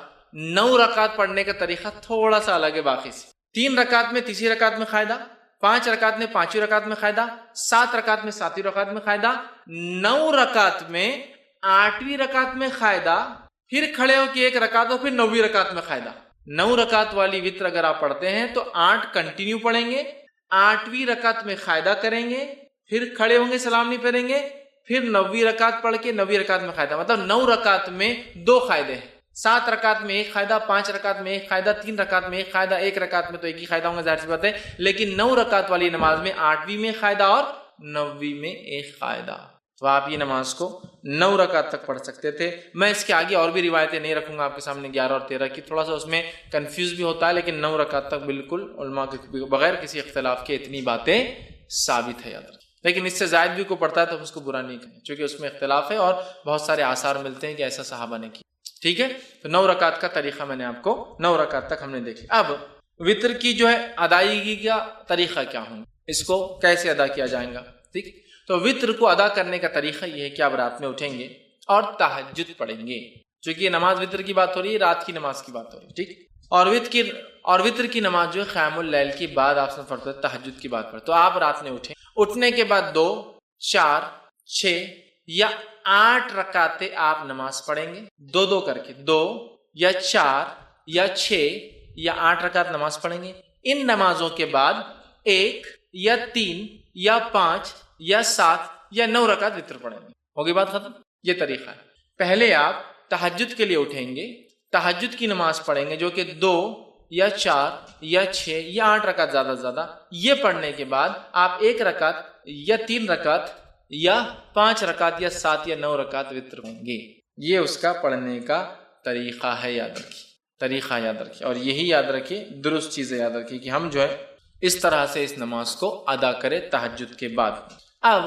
9 رکعت پڑھنے کا طریقہ تھوڑا سا الگ ہے باقی سے. 3 رکعت میں تیسری رکعت میں قاعدہ، 5 رکعت میں 5ویں رکعت میں قاعدہ، 7 رکعت میں 7ویں رکعت میں قاعدہ، 9 رکعت میں 8ویں رکعت میں قاعدہ، پھر کھڑے ہو کے 1 رکعت اور پھر 9ویں رکعت میں قاعدہ. 9 رکعت والی وطر اگر آپ پڑھتے ہیں تو 8 کنٹینیو پڑھیں گے، 8ویں رکعت میں قاعدہ کریں گے، پھر کھڑے ہوں گے، سلام نہیں پھیریں گے، پھر 9ویں رکعت پڑھ کے 9ویں رکعت میں قاعدہ. مطلب 9 رکعت میں 2 قاعدے ہیں. 7 رکعت میں 1 قاعدہ، 5 رکعت میں 1 قاعدہ، 3 رکعت میں 1 قاعدہ، 1 رکعت میں تو 1 ہی قاعدہ ہوں گا ظاہر سی بات ہے. لیکن 9 رکعت والی نماز میں 8ویں میں قاعدہ اور 9ویں میں 1 قاعدہ. تو آپ یہ نماز کو 9 رکعت تک پڑھ سکتے تھے. میں اس کے آگے اور بھی روایتیں نہیں رکھوں گا آپ کے سامنے 11 اور 13 کی، تھوڑا سا اس میں کنفیوز بھی ہوتا ہے، لیکن 9 رکعت تک بالکل علماء کے بغیر کسی اختلاف کے اتنی باتیں ثابت ہے، یاد رکھیں. لیکن اس سے زائد بھی کوئی پڑھتا ہے تو اس کو برا نہیں کہیں، چونکہ اس میں اختلاف ہے اور بہت سارے آثار ملتے ہیں کہ ایسا صحابہ نے کیا. ٹھیک ہے، تو 9 رکعت کا طریقہ میں نے آپ کو 9 رکعت تک ہم نے دیکھی. اب وتر کی جو ہے ادائیگی کا طریقہ کیا ہوں، اس کو کیسے ادا کیا جائے گا. ٹھیک، تو وتر کو ادا کرنے کا طریقہ یہ ہے کہ آپ رات میں اٹھیں گے اور تہجد پڑھیں گے. چونکہ یہ نماز وتر کی بات ہو رہی ہے، رات کی نماز کی بات ہو رہی ہے. ٹھیک، اور وتر کی نماز جو ہے قیام اللیل کی بعد آپ سے پڑھتے ہیں، تہجد کی بات پر. تو آپ رات میں اٹھیں، اٹھنے کے بعد 2، 4، 6 یا 8 رکعتیں آپ نماز پڑھیں گے، 2 کر کے 2 یا 4 یا 6 یا 8 رکعت نماز پڑھیں گے. ان نمازوں کے بعد 1 یا 3 یا 5 یا 7 یا 9 رکعت وتر پڑھیں گے. ہوگی بات ختم. یہ طریقہ ہے. پہلے آپ تہجد کے لیے اٹھیں گے، تہجد کی نماز پڑھیں گے جو کہ 2 یا 4 یا 6 یا 8 رکعت زیادہ سے زیادہ. یہ پڑھنے کے بعد آپ 1 رکعت یا 3 رکعت یا 5 رکعت یا 7 یا 9 رکعت وتر پڑھیں گے. یہ اس کا پڑھنے کا طریقہ ہے، یاد رکھیے. طریقہ یاد رکھیے اور یہی یاد رکھیے، درست چیزیں یاد رکھیے کہ ہم جو ہے اس طرح سے اس نماز کو ادا کریں تہجد کے بعد. اب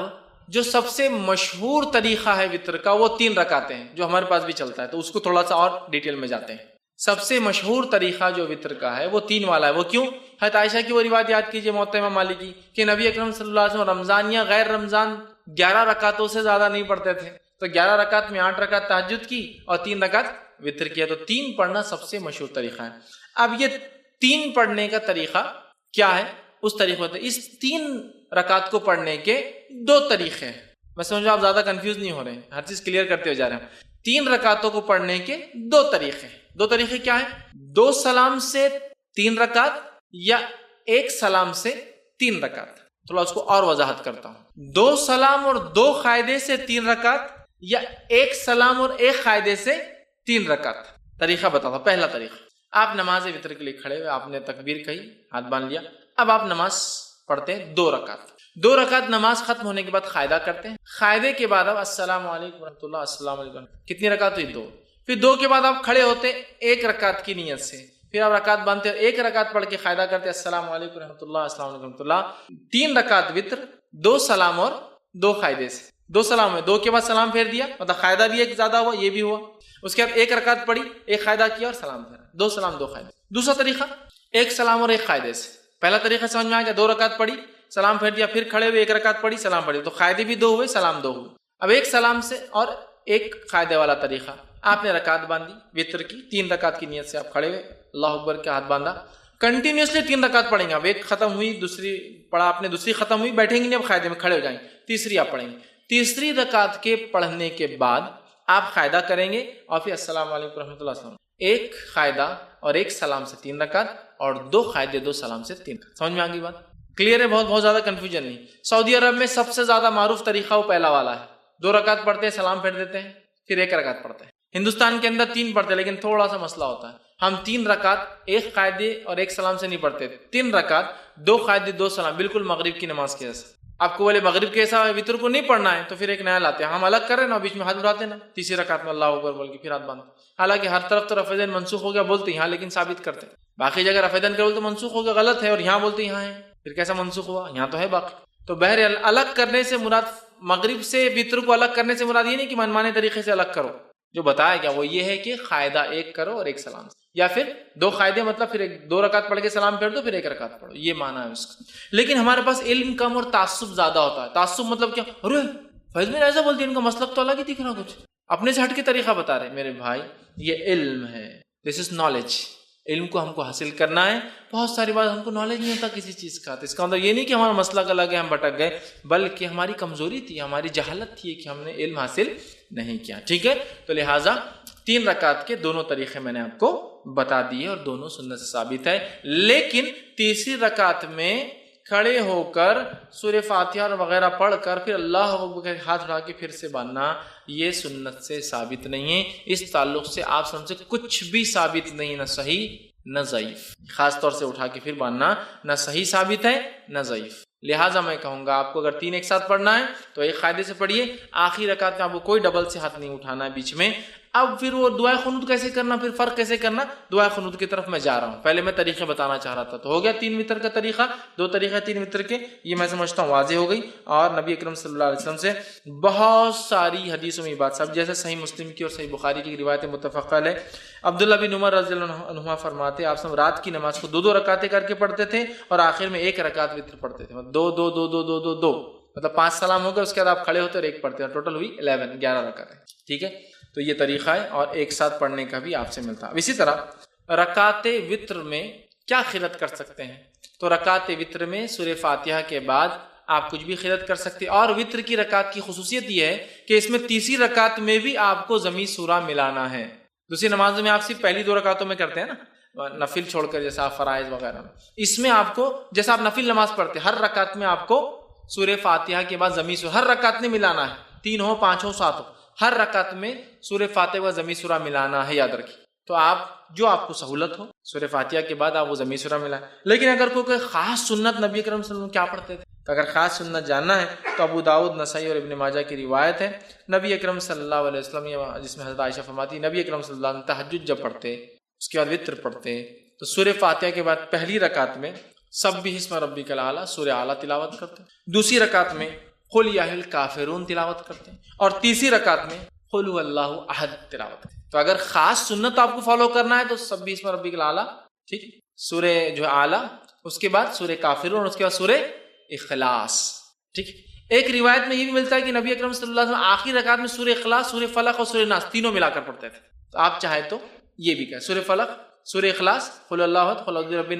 جو سب سے مشہور طریقہ ہے وتر کا وہ 3 رکعتیں ہیں، جو ہمارے پاس بھی چلتا ہے، تو اس کو تھوڑا سا اور ڈیٹیل میں جاتے ہیں. سب سے مشہور طریقہ جو وتر کا ہے وہ 3 والا ہے. وہ کیوں؟ حضرت عائشہ کی وہ روایت یاد کیجئے موطا امام مالک کی کہ نبی اکرم صلی اللہ علیہ وسلم رمضان یا غیر رمضان 11 رکعتوں سے زیادہ نہیں پڑھتے تھے. تو 11 رکعت میں 8 رکعت تہجد کی اور 3 رکعت وتر کیا. تو 3 پڑھنا سب سے مشہور طریقہ ہے. اب یہ 3 پڑھنے کا طریقہ کیا ہے؟ اس طریقے سے اس 3 رکعت کو پڑھنے کے 2 طریقے ہیں. میں سمجھو آپ زیادہ کنفیوز نہیں ہو رہے ہیں، ہر چیز کلیئر کرتے ہو جا رہے ہیں. 3 رکعتوں کو پڑھنے کے 2 طریقے ہیں. 2 طریقے کیا ہیں؟ 2 سلام سے 3 رکعت یا 1 سلام سے 3 رکعت. تھوڑا اس کو اور وضاحت کرتا ہوں. 2 سلام اور 2 قاعدے سے 3 رکعت یا 1 سلام اور 1 قاعدے سے 3 رکعت. طریقہ بتاتا ہوں. پہلا طریقہ، آپ نماز وتر کے لیے کھڑے ہوئے، آپ نے تکبیر کہی، ہاتھ باندھ لیا. اب آپ نماز پڑھتے ہیں 2 رکعت. 2 رکعت نماز ختم ہونے کے بعد قاعدہ کرتے ہیں. قاعدے کے بعد اب السلام علیکم ورحمۃ اللہ، السلام علیکم. کتنی رکعت ہوئی؟ 2. پھر 2 کے بعد آپ کھڑے ہوتے 1 رکعت کی نیت سے، پھر آپ رکعت باندھتے ہیں، 1 رکعت پڑھ کے قاعدہ کرتے السلام علیکم ورحمۃ اللہ، السلام علیکم ورحمۃ اللہ. 3 رکعت وتر، 2 سلام اور 2 قاعدے سے. 2 سلام ہے، 2 کے بعد سلام پھیر دیا، مطلب قاعدہ بھی ایک زیادہ ہوا، یہ بھی ہوا. اس کے بعد 1 رکعت پڑھی، 1 قاعدہ کیا اور سلام پھیرا. 2 سلام 2 قاعدے. دوسرا طریقہ 1 سلام اور 1 قاعدے سے. پہلا طریقہ سمجھ میں آ گیا، 2 رکعت پڑھی، سلام پھیر دیا، پھر کھڑے ہوئے 1 رکعت پڑھی، سلام پڑھی، تو قاعدے بھی 2 ہوئے، سلام 2 ہوئے. اب 1 سلام سے اور 1 قاعدے والا طریقہ، آپ نے رکعت باندھی وتر کی، 3 رکعت کی نیت سے آپ کھڑے ہوئے، اللہ اکبر کے ہاتھ باندھا، کنٹینیوسلی 3 رکعت پڑھیں گے. اب 1 ختم ہوئی، دوسری پڑھا آپ نے، دوسری ختم ہوئی، بیٹھیں گے نہیں، اب قاعدے میں کھڑے ہو جائیں گے، تیسری آپ پڑھیں گے. تیسری رکعت کے پڑھنے کے بعد آپ قاعدہ کریں گے اور پھر السلام علیکم رحمۃ اللہ وسلم. 1 قاعدہ اور 1 سلام سے 3 رکعت اور 2 قاعدے 2 سلام سے 3 رکعت. سمجھ میں آ گئی بات؟ کلیئر ہے؟ بہت زیادہ کنفیوژن نہیں. سعودی عرب میں سب سے زیادہ معروف طریقہ وہ پہلا والا ہے. 2 رکعت پڑھتے ہیں، سلام پھیر دیتے ہیں، پھر 1 رکعت پڑھتے ہیں. ہندوستان کے اندر 3 پڑھتے ہیں، لیکن تھوڑا سا مسئلہ ہوتا ہے. ہم 3 رکعت 1 قاعدے اور 1 سلام سے نہیں پڑھتے، 3 رکعت 2 قاعدے 2 سلام، بالکل مغرب کی نماز کے جیسا. آپ کو بولے مغرب کے ایسا وتر کو نہیں پڑھنا ہے تو پھر ایک نیا لاتے ہیں. ہم الگ کر رہے ہیں نا، بیچ میں ہاتھ اٹھاتے نا، تیسری رکعت میں اللہ اکبر بول کے پھر ہاتھ باندھتے. حالانکہ ہر طرف تو رفع یدین منسوخ ہو گیا بولتے ہیں یہاں، لیکن ثابت کرتے ہیں. باقی جگہ رفع یدین کرو تو منسوخ ہو گیا، غلط ہے، اور یہاں بولتے یہاں ہے، پھر کیسا منسوخ ہوا؟ یہاں تو ہے باقی. تو بہرحال الگ کرنے سے مراد، مغرب سے وتر کو الگ کرنے سے مراد یہ نہیں کہ منمانے طریقے سے الگ کرو. جو بتایا گیا وہ یہ ہے کہ قاعدہ 1 کرو اور 1 سلام سے، یا پھر 2 قاعدے، مطلب پھر 2 رکعت پڑھ کے سلام پھیر دو، پھر 1 رکعت پڑھو، یہ معنی ہے اس کا. لیکن ہمارے پاس علم کم اور تعصب زیادہ ہوتا ہے. تعصب مطلب کیا؟ ارے فیض میں ایسا بولتی ہے، ان کا مسلک تو الگ ہی دکھ رہا، کچھ اپنے سے ہٹ کے طریقہ بتا رہے. میرے بھائی یہ علم ہے، دس از نالج. علم کو ہم کو حاصل کرنا ہے. بہت ساری بات ہم کو نالج نہیں ہوتا کسی چیز کا، تو اس کا مطلب یہ نہیں کہ ہمارا مسئلہ الگ ہے ہم بھٹک گئے، بلکہ ہماری کمزوری تھی، ہماری جہالت تھی کہ ہم نے علم حاصل نہیں کیا. ٹھیک ہے، تو لہٰذا 3 رکعت کے دونوں طریقے میں نے آپ کو بتا دیے اور دونوں سنت سے ثابت ہے. لیکن تیسری رکعت میں کھڑے ہو کر سورہ فاتحہ اور وغیرہ پڑھ کر پھر اللہ اکبر ہاتھ اٹھا کے پھر سے باندھنا، یہ سنت سے ثابت نہیں ہے. اس تعلق سے آپ سب سے کچھ بھی ثابت نہیں، نہ صحیح نہ ضعیف. خاص طور سے اٹھا کے پھر باندھنا نہ صحیح ثابت ہے نہ ضعیف. لہٰذا میں کہوں گا آپ کو اگر 3 ایک ساتھ پڑھنا ہے تو ایک قاعدے سے پڑھیے، آخری رکعت میں آپ کو کوئی ڈبل سے ہاتھ نہیں اٹھانا ہے بیچ میں۔ اب پھر وہ دعائے قنوت کیسے کرنا، پھر فرق کیسے کرنا، دعائے قنوت کی طرف میں جا رہا ہوں۔ پہلے میں طریقے بتانا چاہ رہا تھا، تو ہو گیا 3 وتر کا طریقہ، 2 طریقے 3 وتر کے، یہ میں سمجھتا ہوں واضح ہو گئی۔ اور نبی اکرم صلی اللہ علیہ وسلم سے بہت ساری حدیثوں میں بات سب، جیسے صحیح مسلم کی اور صحیح بخاری کی روایت متفق علیہ، عبداللہ بن عمر رضی اللہ عنہما فرماتے آپ سب رات کی نماز کو 2 رکعتیں کر کے پڑھتے تھے اور آخر میں 1 رکعت وتر پڑھتے تھے، مطلب 2 2 2 2 2 2 2، مطلب 5 سلام ہو گئے، اس کے بعد آپ کھڑے ہوتے اور 1 پڑھتے ہیں، ٹوٹل ہوئی 11 رکعتیں، ٹھیک ہے۔ تو یہ طریقہ ہے اور ایک ساتھ پڑھنے کا بھی آپ سے ملتا ہے۔ اسی طرح رکعت وتر میں کیا خیرت کر سکتے ہیں، تو رکعت وتر میں سورہ فاتحہ کے بعد آپ کچھ بھی خیرت کر سکتے ہیں، اور وتر کی رکعت کی خصوصیت یہ ہے کہ اس میں تیسری رکعت میں بھی آپ کو ضمی سورہ ملانا ہے۔ دوسری نمازوں میں آپ صرف پہلی 2 رکعتوں میں کرتے ہیں نا، نفل چھوڑ کر، جیسا آپ فرائض وغیرہ میں، اس میں آپ کو جیسا آپ نفل نماز پڑھتے ہیں ہر رکعت میں آپ کو سورہ فاتحہ کے بعد ضمی سورہ، ہر رکعت میں ملانا ہے، 3 ہو 5 ہو 7 ہو، ہر رکعت میں سورہ فاتحہ و ضمی سورہ ملانا ہے، یاد رکھیے۔ تو آپ کو سہولت ہو سورہ فاتحہ کے بعد آپ وہ ضمی سورہ ملائیں۔ لیکن اگر کوئی خاص سنت نبی اکرم صلی اللہ علیہ وسلم کیا پڑھتے تھے، تو اگر خاص سنت جاننا ہے تو ابو داؤد، نسائی اور ابن ماجہ کی روایت ہے، نبی اکرم صلی اللہ علیہ وسلم، جس میں حضرت عائشہ فرماتی نبی اکرم صلی اللہ علیہ وسلم تہجد جب پڑھتے اس کے بعد وتر پڑھتے تو سورہ فاتحہ کے بعد پہلی رکعت میں سبح اسم ربک الاعلی سورہ اعلیٰ تلاوت کرتے، دوسری رکعت میں قل یا الکافرون تلاوت کرتے، اور تیسری رکعت میں قل هو اللہ احد تلاوت کرتے۔ تو اگر خاص سنت آپ کو فالو کرنا ہے تو سبح اسم ربک الاعلی، ٹھیک، سورہ جو اعلیٰ، اس کے بعد سورہ کافرون، اور اس کے بعد سورہ اخلاص، ٹھیک۔ ایک روایت میں یہ بھی ملتا ہے کہ نبی اکرم صلی اللہ علیہ وسلم آخری رکعت میں سورہ اخلاص، سورہ فلق اور سورہ ناس تینوں ملا کر پڑھتے تھے۔ تو آپ چاہے تو یہ بھی کہیں سورہ فلق، سورہ اخلاص، قل اللہ احد، قل اعوذ برب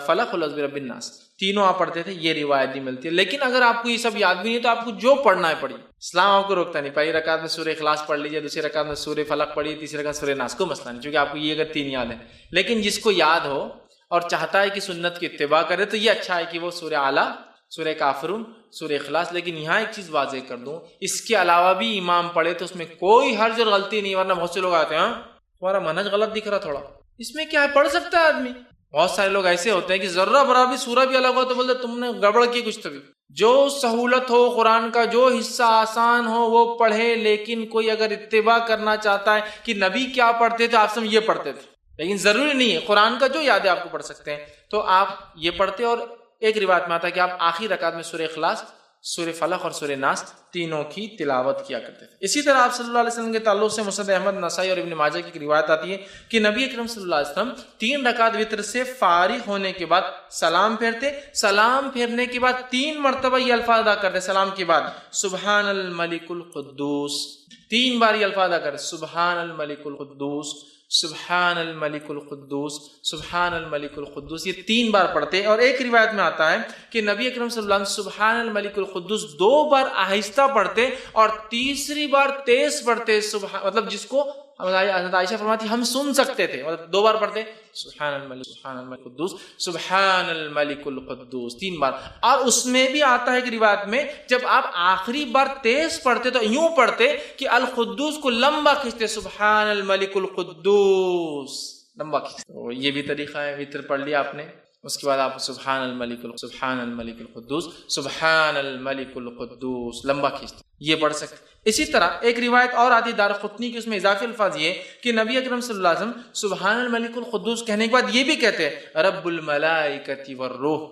فلق، قل اعوذ برب الناس، تینوں آپ پڑھتے تھے، یہ روایت بھی ملتی ہے۔ لیکن اگر آپ کو یہ سب یاد بھی نہیں ہے تو آپ کو جو پڑھنا ہے پڑھیے، اسلام آپ کو روکتا نہیں، پہلی رکعت میں سورہ اخلاص پڑھ لیجیے، دوسری رکعت میں سورہ فلق پڑھیے، تیسری رکعت سورہ ناس، کو مسئلہ نہیں، چونکہ آپ کو یہ اگر 3 یاد ہے۔ لیکن جس کو یاد ہو اور چاہتا ہے کہ سنت کی اتباع کرے تو یہ اچھا ہے کہ وہ سورہ اعلیٰ، سورہ کافرون، سورہ اخلاص۔ لیکن یہاں ایک چیز واضح کر دوں، اس کے علاوہ بھی امام پڑھے تو اس میں کوئی حرج اور غلطی نہیں، ورنہ بہت سے لوگ آتے ہیں تمہارا منہج غلط دکھ رہا تھوڑا، اس میں کیا ہے، پڑھ سکتا ہے آدمی۔ بہت سارے لوگ ایسے ہوتے ہیں کہ ذرہ برابر سورہ بھی الگ ہو تو بولتے تم نے گڑبڑ کی کچھ تو بھی۔ جو سہولت ہو قرآن کا، جو حصہ آسان ہو وہ پڑھے، لیکن کوئی اگر اتباع کرنا چاہتا ہے کہ نبی کیا پڑھتے تھے آپ سب یہ پڑھتے تھے، لیکن ضروری نہیں ہے، قرآن کا جو یاد ہے آپ کو پڑھ سکتے ہیں، تو آپ یہ پڑھتے۔ اور ایک روایت میں آتا ہے کہ آپ آخری رکعت میں سورہ اخلاص، سورہ فلق اور سورہ ناس تینوں کی تلاوت کیا کرتے تھے۔ اسی طرح آپ صلی اللہ علیہ وسلم کے تعلق سے مسند احمد، نسائی اور ابن ماجہ کی ایک روایت آتی ہے کہ نبی اکرم صلی اللہ علیہ وسلم 3 رکعت وتر سے فارغ ہونے کے بعد سلام پھیرتے، سلام پھیرنے کے بعد 3 مرتبہ یہ الفاظ ادا کرتے، سلام کے بعد سبحان الملک القدوس، 3 بار یہ الفاظ ادا کرتے، سبحان الملک القدوس، سبحان الملک القدوس، سبحان الملک القدوس، یہ 3 بار پڑھتے۔ اور ایک روایت میں آتا ہے کہ نبی اکرم صلی اللہ علیہ وسلم سبحان الملک القدوس 2 بار آہستہ پڑھتے اور تیسری بار تیز پڑھتے، مطلب جس کو حضرت عائشہ فرماتی ہم سن سکتے تھے، مطلب 2 بار پڑھتے سبحان الملک القدوس، سبحان الملک القدوس 3 بار۔ اور اس میں بھی آتا ہے کہ روایت میں جب آپ آخری بار تیز پڑھتے تو یوں پڑھتے کہ القدوس کو لمبا کھینچتے، سبحان الملک القدوس لمبا کھینچتے۔ تو یہ بھی طریقہ ہے، وتر پڑھ لیا آپ نے، اس کے بعد آپ سبحان الملک القدوس، سبحان الملک القدوس لمبا کھینچتے، یہ پڑھ سکتے۔ اسی طرح ایک روایت اور آتی دارقطنی کی، اس میں اضافی الفاظ یہ کہ نبی اکرم صلی اللہ علیہ وسلم سبحان الملک القدوس کہنے کے بعد یہ بھی کہتے ہیں رب الملائکۃ والروح۔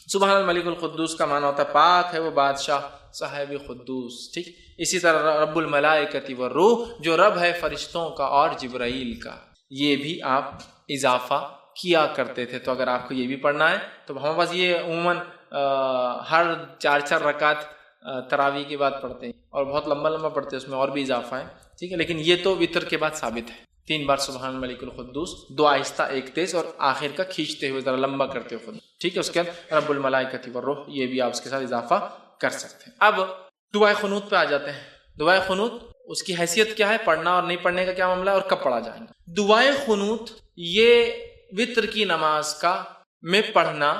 سبحان الملک القدوس کا معنی ہوتا ہے پاک ہے وہ بادشاہ صاحب قدوس، ٹھیک۔ اسی طرح رب الملائکۃ والروح جو رب ہے فرشتوں کا اور جبرائیل کا، یہ بھی آپ اضافہ کیا کرتے تھے۔ تو اگر آپ کو یہ بھی پڑھنا ہے تو ہمارے پاس یہ عموماً ہر 4 رکعت تراویح کے بعد پڑھتے ہیں اور بہت لمبا پڑھتے ہیں، اس میں اور بھی اضافہ ہے، ٹھیک ہے۔ لیکن یہ تو وتر کے بعد ثابت ہے، 3 بار سبحان الملک القدوس، 2 آہستہ 1 تیز، اور آخر کا کھینچتے ہوئے ذرا لمبا کرتے ہوئے، ٹھیک ہے۔ اس کے بعد رب الملائکۃ والروح، یہ بھی آپ اس کے ساتھ اضافہ کر سکتے ہیں۔ اب دعائے قنوت پہ آ جاتے ہیں۔ دعائے قنوت اس کی حیثیت کیا ہے، پڑھنا اور نہیں پڑھنے کا کیا معاملہ ہے، اور کب پڑھا جائیں گے۔ دعائے قنوت یہ وتر کی نماز کا میں پڑھنا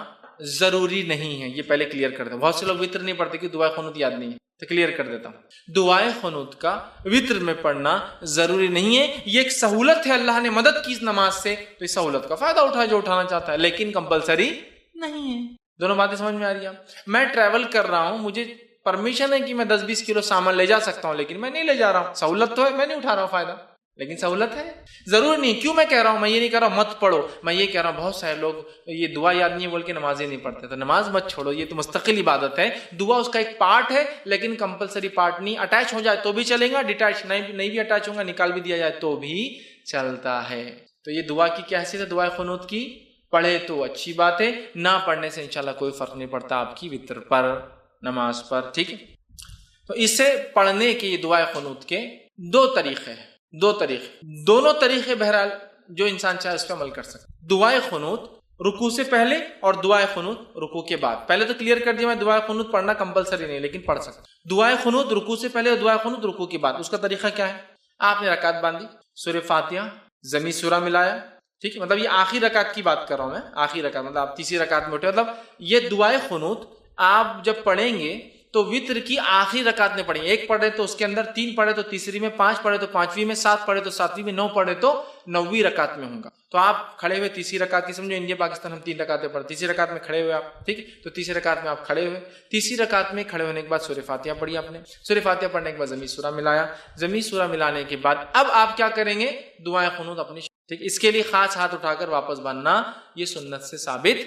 ضروری نہیں ہے، یہ پہلے کلیئر کر دیں۔ بہت سے لوگ وتر نہیں پڑھتے کہ دعائے قنوت یاد نہیں ہے، تو کلیئر کر دیتا ہوں۔ دعائے قنوت کا وتر میں پڑھنا ضروری نہیں ہے، یہ ایک سہولت ہے، اللہ نے مدد کی اس نماز سے، تو اس سہولت کا فائدہ اٹھائے جو اٹھانا چاہتا ہے، لیکن کمپلسری نہیں ہے۔ دونوں باتیں سمجھ میں آ رہی ہیں؟ میں ٹریول کر رہا ہوں، مجھے پرمیشن ہے کہ میں 10-20 کلو سامان لے جا سکتا ہوں، لیکن میں نہیں لے جا رہا ہوں، سہولت تو ہے، میں نہیں اٹھا رہا ہوں فائدہ، لیکن سہولت ہے، ضرور نہیں۔ کیوں میں کہہ رہا ہوں؟ میں یہ نہیں کہہ رہا ہوں مت پڑھو، میں یہ کہہ رہا ہوں بہت سارے لوگ یہ دعا یاد نہیں بول کے نمازیں نہیں پڑھتے، تو نماز مت چھوڑو، یہ تو مستقل عبادت ہے، دعا اس کا ایک پارٹ ہے لیکن کمپلسری پارٹ نہیں۔ اٹیچ ہو جائے تو بھی چلے گا، ڈیٹیچ نہیں بھی اٹیچ ہوگا، نکال بھی دیا جائے تو بھی چلتا ہے۔ تو یہ دعا کی کیا حیثیت ہے؟ دعائے قنوت کی پڑھے تو اچھی بات ہے، نہ پڑھنے سے انشاءاللہ کوئی فرق نہیں پڑتا آپ کی وتر پر، نماز پر، ٹھیک ہے۔ تو اسے پڑھنے کے یہ دعائے قنوت کے دو طریقے ہیں، دونوں طریقے بہرحال جو انسان چاہے اس پہ عمل کر سکتا۔ دعائے قنوت رکوع سے پہلے اور دعائے قنوت رکوع کے بعد۔ پہلے تو کلیئر کر دیا میں دعائے قنوت پڑھنا کمپلسری نہیں لیکن پڑھ سکتا۔ دعائے قنوت رکوع سے پہلے اور دعائے قنوت رکوع کے بعد، اس کا طریقہ کیا ہے؟ آپ نے رکعت باندھی، سورہ فاتحہ ضمی سورہ ملایا، ٹھیک ہے، مطلب یہ آخری رکعت کی بات کر رہا ہوں میں، آخری رکعت مطلب آپ تیسری رکعت میں اٹھے، مطلب یہ دعائے قنوت آپ جب پڑھیں گے تو وتر کی آخری رکعت میں پڑھیں گے، ایک پڑھے تو اس کے اندر 3 پڑھے تو تیسری میں، 5 پڑھے تو 5ویں میں، 7 پڑھے تو 7ویں میں، 9 پڑھے تو 9ویں رکعت میں ہوں گا۔ تو آپ کھڑے ہوئے تیسری رکعت کی، سمجھو انڈیا پاکستان ہم 3 رکعتیں پڑھتے، تیسری رکعت میں کھڑے ہوئے آپ، ٹھیک ہے، تو تیسری رکعت میں آپ کھڑے ہوئے، تیسری رکعت میں کھڑے ہونے کے بعد سورہ فاتحہ پڑھی آپ نے، سورہ فاتحہ پڑھنے کے بعد ضمی سورہ ملایا، ضمی سورہ ملانے کے بعد اب آپ کیا کریں گے؟ دعائے قنوت اپنی، ٹھیک، اس کے لیے خاص ہاتھ اٹھا کر واپس باندھنا یہ سنت سے ثابت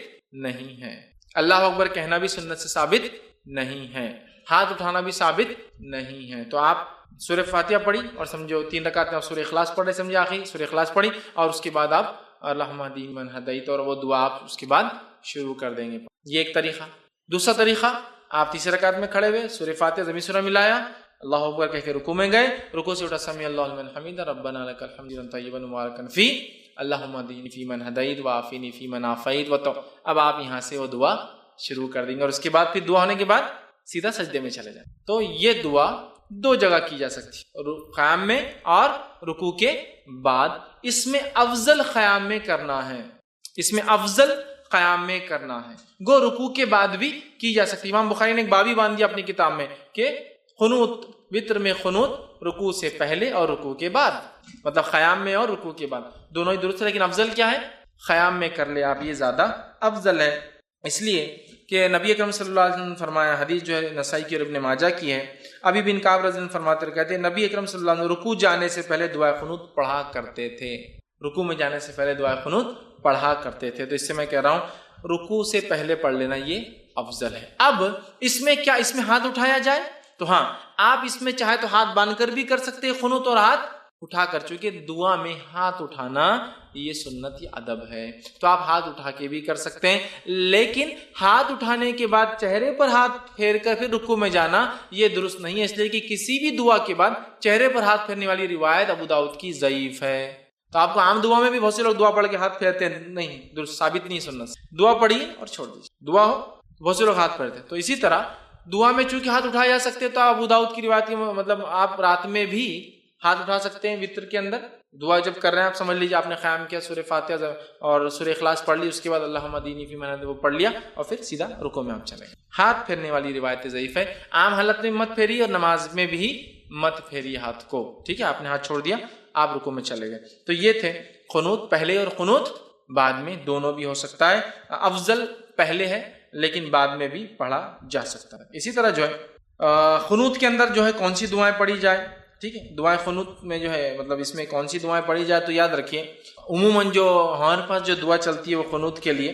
نہیں ہے، اللہ اکبر کہنا بھی سنت سے ثابت نہیں ہے، ہاتھ اٹھانا بھی ثابت نہیں ہے۔ تو آپ سورہ فاتحہ پڑھی اور سمجھو 3 رکعت میں آپ سورہ اخلاص پڑھ رہے، سمجھے آخری سورہ اخلاص پڑھی، اور اس کے بعد آپ اللہم اہدنی من ہدیت، اور وہ دعا آپ اس کے بعد شروع کر دیں گے۔ یہ ایک طریقہ۔ دوسرا طریقہ، آپ تیسری رکعت میں کھڑے ہوئے، سورہ فاتحہ ضمی سورہ ملایا، اللہ اکبر کہہ کے رکوع میں گئے، رکوع سے اٹھا سمیع اللہ لمن حمدہ ربنا لک الحمد حمدا طیبا مبارکا فی اللہم اہدنی فیمن ہدیت وعافنی فیمن عافیت اب آپ یہاں سے وہ دعا شروع کر دیں گے، اور اس کے بعد پھر دعا ہونے کے بعد سیدھا سجدے میں چلے جائیں۔ تو یہ دعا 2 جگہ کی جا سکتی ہے، قیام میں اور رکوع کے بعد۔ اس میں افضل قیام میں کرنا ہے، گو رکوع کے بعد بھی کی جا سکتی۔ امام بخاری نے ایک باب ہی باندھ دیا اپنی کتاب میں کہ قنوت، وتر میں قنوت رکوع سے پہلے اور رکوع کے بعد، مطلب قیام میں اور رکوع کے بعد، دونوں ہی درست ہے، لیکن افضل کیا ہے؟ قیام میں کر لے آپ، یہ زیادہ افضل ہے، اس لیے کہ نبی اکرم صلی اللہ علیہ وسلم نے فرمایا، حدیث جو ہے نسائی کی اور ابن ماجہ کی ہے، ابی بن کعب رضی اللہ عنہ فرماتے ہیں، کہتے ہیں نبی اکرم صلی اللہ علیہ وسلم رکوع جانے سے پہلے دعائے قنوت پڑھا کرتے تھے، رکوع میں جانے سے پہلے دعائے قنوت پڑھا کرتے تھے۔ تو اس سے میں کہہ رہا ہوں رکوع سے پہلے پڑھ لینا یہ افضل ہے۔ اب اس میں کیا، اس میں ہاتھ اٹھایا جائے؟ تو ہاں، آپ اس میں چاہے تو ہاتھ باندھ کر بھی کر سکتے ہیں قنوت، اور ہاتھ اٹھا کر، چونکہ دعا میں ہاتھ اٹھانا یہ سنت، یہ ادب ہے، تو آپ ہاتھ اٹھا کے بھی کر سکتے ہیں، لیکن ہاتھ اٹھانے کے بعد چہرے پر ہاتھ پھیر کر پھر رکوع میں جانا یہ درست نہیں ہے، اس لیے کہ کسی بھی دعا کے بعد چہرے پر ہاتھ پھیرنے والی روایت ابو داؤد کی ضعیف ہے۔ تو آپ کو عام دعا میں بھی بہت سے لوگ دعا پڑھ کے ہاتھ پھیرتے ہیں، نہیں، درست ثابت نہیں سنت سے، دعا پڑھیے اور چھوڑ دیجیے، دعا ہو بہت سے لوگ ہاتھ پھیرتے ہیں۔ تو اسی طرح دعا میں چونکہ ہاتھ اٹھائے جا سکتے ہیں، تو ابو داؤد کی روایت کی مطلب آپ رات میں بھی ہاتھ اٹھا سکتے ہیں، وتر کے اندر دعا جب کر رہے ہیں آپ سمجھ لیجیے آپ نے قیام کیا، سورہ فاتحہ اور سورہ اخلاص پڑھ لی، اس کے بعد اللہم اہدنی فیمن ہدیت وہ پڑھ لیا، اور پھر سیدھا رکوع میں آپ چلے گئے۔ ہاتھ پھیرنے والی روایت ضعیف ہے، عام حالت میں مت پھیری اور نماز میں بھی مت پھیری ہاتھ کو، ٹھیک ہے، آپ نے ہاتھ چھوڑ دیا، آپ رکوع میں چلے گئے۔ تو یہ تھے قنوت پہلے اور قنوت بعد میں، دونوں بھی ہو سکتا ہے، افضل پہلے ہے لیکن بعد میں بھی پڑھا جا سکتا ہے۔ اسی طرح جو ہے قنوت کے اندر جو ہے کون سی دعائیں پڑھی جائے، ٹھیک ہے، دعائیں قنوت میں جو ہے مطلب اس میں کون سی دعائیں پڑھی جائے، تو یاد رکھیے عموماً جو ہمارے پاس جو دعا چلتی ہے وہ قنوت کے لیے،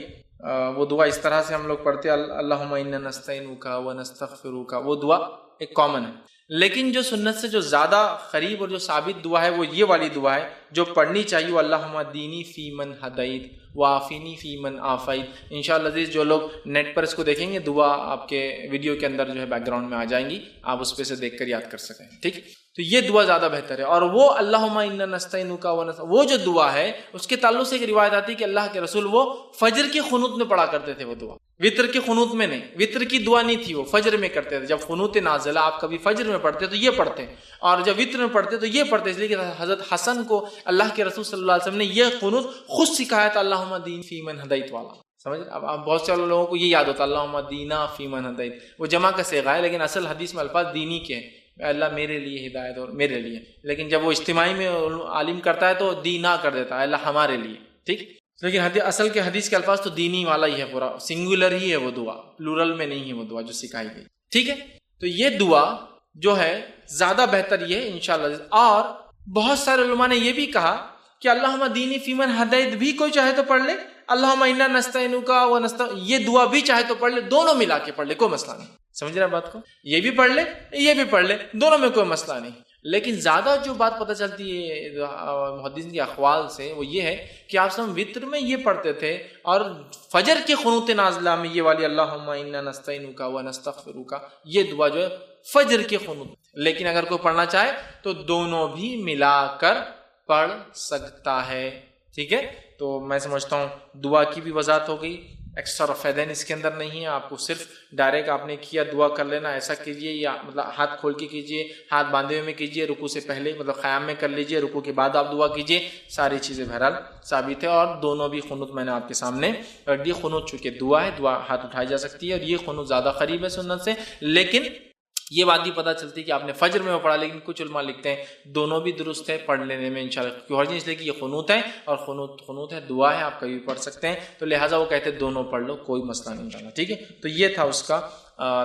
وہ دعا اس طرح سے ہم لوگ پڑھتے ہیں، اللہم انا نستعینک ونستغفرک، وہ دعا ایک کامن ہے، لیکن جو سنت سے جو زیادہ قریب اور جو ثابت دعا ہے وہ یہ والی دعا ہے جو پڑھنی چاہیے، وہ اللہم اہدنی فیمن ہدیت وعافنی فیمن عافیت۔ انشاءاللہ عزیز جو لوگ نیٹ پر اس کو دیکھیں گے، دعا آپ کے ویڈیو کے اندر جو ہے بیک گراؤنڈ میں آ جائیں گی، آپ اس پہ سے دیکھ کر یاد کر سکیں، ٹھیک۔ تو یہ دعا زیادہ بہتر ہے، اور وہ اللہم انا نستعینک وہ جو دعا ہے اس کے تعلق سے ایک روایت آتی ہے کہ اللہ کے رسول وہ فجر کی قنوت میں پڑھا کرتے تھے، وہ دعا وطر کی قنوت میں نہیں، وطر کی دعا نہیں تھی، وہ فجر میں کرتے تھے۔ جب قنوت نازلہ آپ کبھی فجر میں پڑھتے تو یہ پڑھتے، اور جب وطر میں پڑھتے تو یہ پڑھتے، اس لیے کہ حضرت حسن کو اللہ کے رسول صلی اللہ علیہ وسلم نے یہ قنوت خود سکھایا تھا، اللہم اہدنی فیمن ہدیت والا، سمجھ۔ اب بہت سے لوگوں کو یہ یاد ہوتا ہے اللہم اہدنا فیمن ہدیت، وہ جمع کا صیغہ ہے، لیکن اصل حدیث میں الفاظ دینی کے ہیں، اللہ میرے لیے ہدایت اور میرے لیے، لیکن جب وہ اجتماعی میں عالم کرتا ہے تو دینا کر دیتا ہے، اللہ ہمارے لیے، ٹھیک۔ لیکن اصل کے حدیث کے الفاظ تو دینی والا ہی ہے، پورا سنگولر ہی ہے وہ دعا، پلورل میں نہیں ہے وہ دعا جو سکھائی گئی، ٹھیک ہے؟ تو یہ دعا جو ہے زیادہ بہتر یہ ہے انشاءاللہ۔ اور بہت سارے علماء نے یہ بھی کہا کہ اللہم دینی فیمن ہدیت بھی کوئی چاہے تو پڑھ لے، اللہم انا نستعینک و یہ دعا بھی چاہے تو پڑھ لے، دونوں ملا کے پڑھ لے، کوئی مسئلہ نہیں، سمجھ رہے ہیں بات کو؟ یہ بھی پڑھ لے یہ بھی پڑھ لے، دونوں میں کوئی مسئلہ نہیں۔ لیکن زیادہ جو بات پتہ چلتی ہے محدثین کے اقوال سے وہ یہ ہے کہ آپ سب وطر میں یہ پڑھتے تھے، اور فجر کے قنوت نازلہ میں یہ والی اللہم انا نستعینک و نستغفرک یہ دعا جو ہے فجر کے قنوت، لیکن اگر کوئی پڑھنا چاہے تو دونوں بھی ملا کر پڑھ سکتا ہے، ٹھیک ہے؟ تو میں سمجھتا ہوں دعا کی بھی وضاحت ہو گئی، ایکسٹرا فائدین اس کے اندر نہیں ہے، آپ کو صرف ڈائریکٹ آپ نے کیا دعا کر لینا، ایسا کیجئے، یا مطلب ہاتھ کھول کے کیجئے، ہاتھ باندھے ہوئے میں کیجئے، رکوع سے پہلے مطلب قیام میں کر لیجئے، رکوع کے بعد آپ دعا کیجئے، ساری چیزیں بہرحال ثابت ہے۔ اور دونوں بھی قنوت میں نے آپ کے سامنے رکھ دی، قنوت چونکہ دعا ہے، دعا ہاتھ اٹھائی جا سکتی ہے، اور یہ قنوت زیادہ قریب ہے سنت سے، لیکن یہ بات بھی پتہ چلتی ہے کہ آپ نے فجر میں وہ پڑھا، لیکن کچھ علماء لکھتے ہیں دونوں بھی درست ہے پڑھ لینے میں انشاءاللہ، کیوں حرج نہیں، اس لیے کہ یہ قنوت ہے اور قنوت ہے، دعا ہے، آپ کبھی بھی پڑھ سکتے ہیں، تو لہٰذا وہ کہتے ہیں دونوں پڑھ لو، کوئی مسئلہ نہیں ڈالا، ٹھیک ہے؟ تو یہ تھا اس کا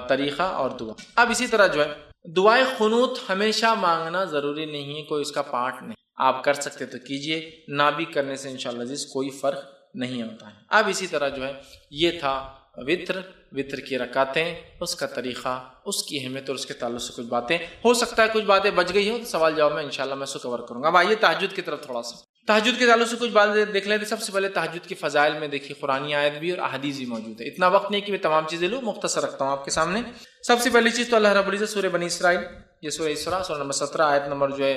طریقہ اور دعا۔ اب اسی طرح جو ہے دعائے قنوت ہمیشہ مانگنا ضروری نہیں ہے، کوئی اس کا پارٹ نہیں، آپ کر سکتے تو کیجئے، نہ بھی کرنے سے انشاءاللہ عزیز کوئی فرق نہیں ہوتا ہے۔ اب اسی طرح جو ہے یہ تھا وطر کی رکعتیں، اس کا طریقہ، اس کی اہمیت اور اس کے تعلق سے کچھ باتیں، ہو سکتا ہے کچھ باتیں بچ گئی ہوں تو سوال جواب میں انشاءاللہ میں اس کو کور کروں گا۔ اب آئیے تہجد کی طرف، تھوڑا سا تہجد کے تعلق سے کچھ باتیں دیکھ لیتے۔ سب سے پہلے تہجد کی فضائل میں دیکھیے قرآنی آیت بھی اور احادیث بھی موجود ہے، اتنا وقت نہیں کہ میں تمام چیزیں لوں، مختصر رکھتا ہوں آپ کے سامنے۔ سب سے پہلی چیز تو اللہ رب العزت سورہ بنی اسرائیل، یہ سورہ اسراء سورہ نمبر 17 آیت نمبر جو ہے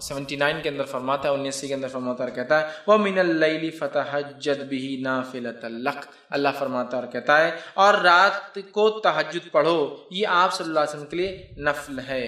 79 کے اندر فرماتا ہے، 79 کے اندر فرماتا ہے اور کہتا ہے وَمِنَ اللَّيْلِ فَتَهَجَّدْ بِهِ نَافِلَةً لَكَ، اللہ فرماتا ہے اور کہتا ہے اور رات کو تہجد پڑھو، یہ آپ صلی اللہ علیہ وسلم کے لیے نفل ہے،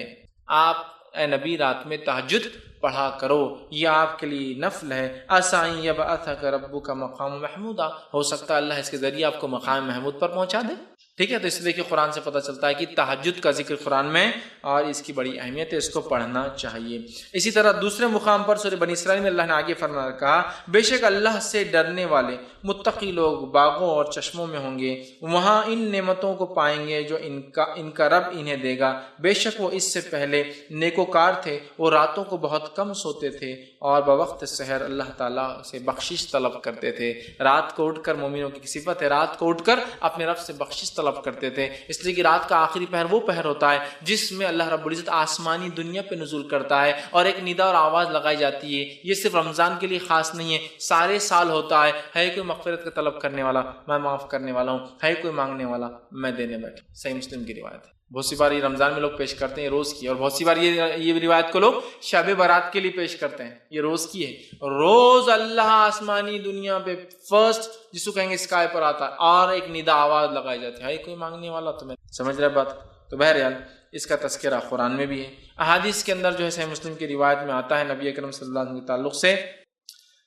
آپ اے نبی رات میں تہجد پڑھا کرو، یہ آپ کے لیے نفل ہے۔ عَسَىٰ أَن يَبْعَثَكَ رَبُّكَ مَقَامًا مَحْمُودًا، ہو سکتا ہے اللہ اس کے ذریعے آپ کو مقام محمود پر پہنچا دے، ٹھیک ہے؟ تو اس لیے کہ قرآن سے پتہ چلتا ہے کہ تہجد کا ذکر قرآن میں اور اس کی بڑی اہمیت ہے، اس کو پڑھنا چاہیے۔ اسی طرح دوسرے مقام پر سورہ بنی اسرائیل میں اللہ نے آگے فرمایا کہا بے شک اللہ سے ڈرنے والے متقی لوگ باغوں اور چشموں میں ہوں گے، وہاں ان نعمتوں کو پائیں گے جو ان کا رب انہیں دے گا، بے شک وہ اس سے پہلے نیکوکار تھے، وہ راتوں کو بہت کم سوتے تھے اور بوقت سحر اللہ تعالیٰ سے بخشش طلب کرتے تھے۔ رات کو اٹھ کر، مومنوں کی صفت ہے رات کو اٹھ کر اپنے رب سے بخشش طلب کرتے تھے، اس لیے کہ رات کا آخری پہر وہ پہر ہوتا ہے جس میں اللہ رب العزت آسمانی دنیا پہ نزول کرتا ہے اور ایک ندا اور آواز لگائی جاتی ہے۔ یہ صرف رمضان کے لیے خاص نہیں ہے، سارے سال ہوتا ہے کوئی مغفرت کا طلب کرنے والا میں معاف کرنے والا ہوں، ہے کوئی مانگنے والا میں دینے بیٹھا، صحیح مسلم کی روایت ہے۔ بہت سی بار یہ رمضان میں لوگ پیش کرتے ہیں روز کی، اور بہت سی بار یہ روایت کو لوگ شب برات کے لیے پیش کرتے ہیں، یہ روز کی ہے۔ روز اللہ آسمانی دنیا پہ فرسٹ جس کو کہیں گے اسکائی پر آتا ہے اور ایک ندا آواز لگائی جاتی ہے کوئی مانگنے والا، تو میں سمجھ رہے بات؟ تو بہرحال اس کا تذکرہ قرآن میں بھی ہے، احادیث کے اندر جو ہے صحیح مسلم کی روایت میں آتا ہے نبی اکرم صلی اللہ علیہ وسلم کے تعلق سے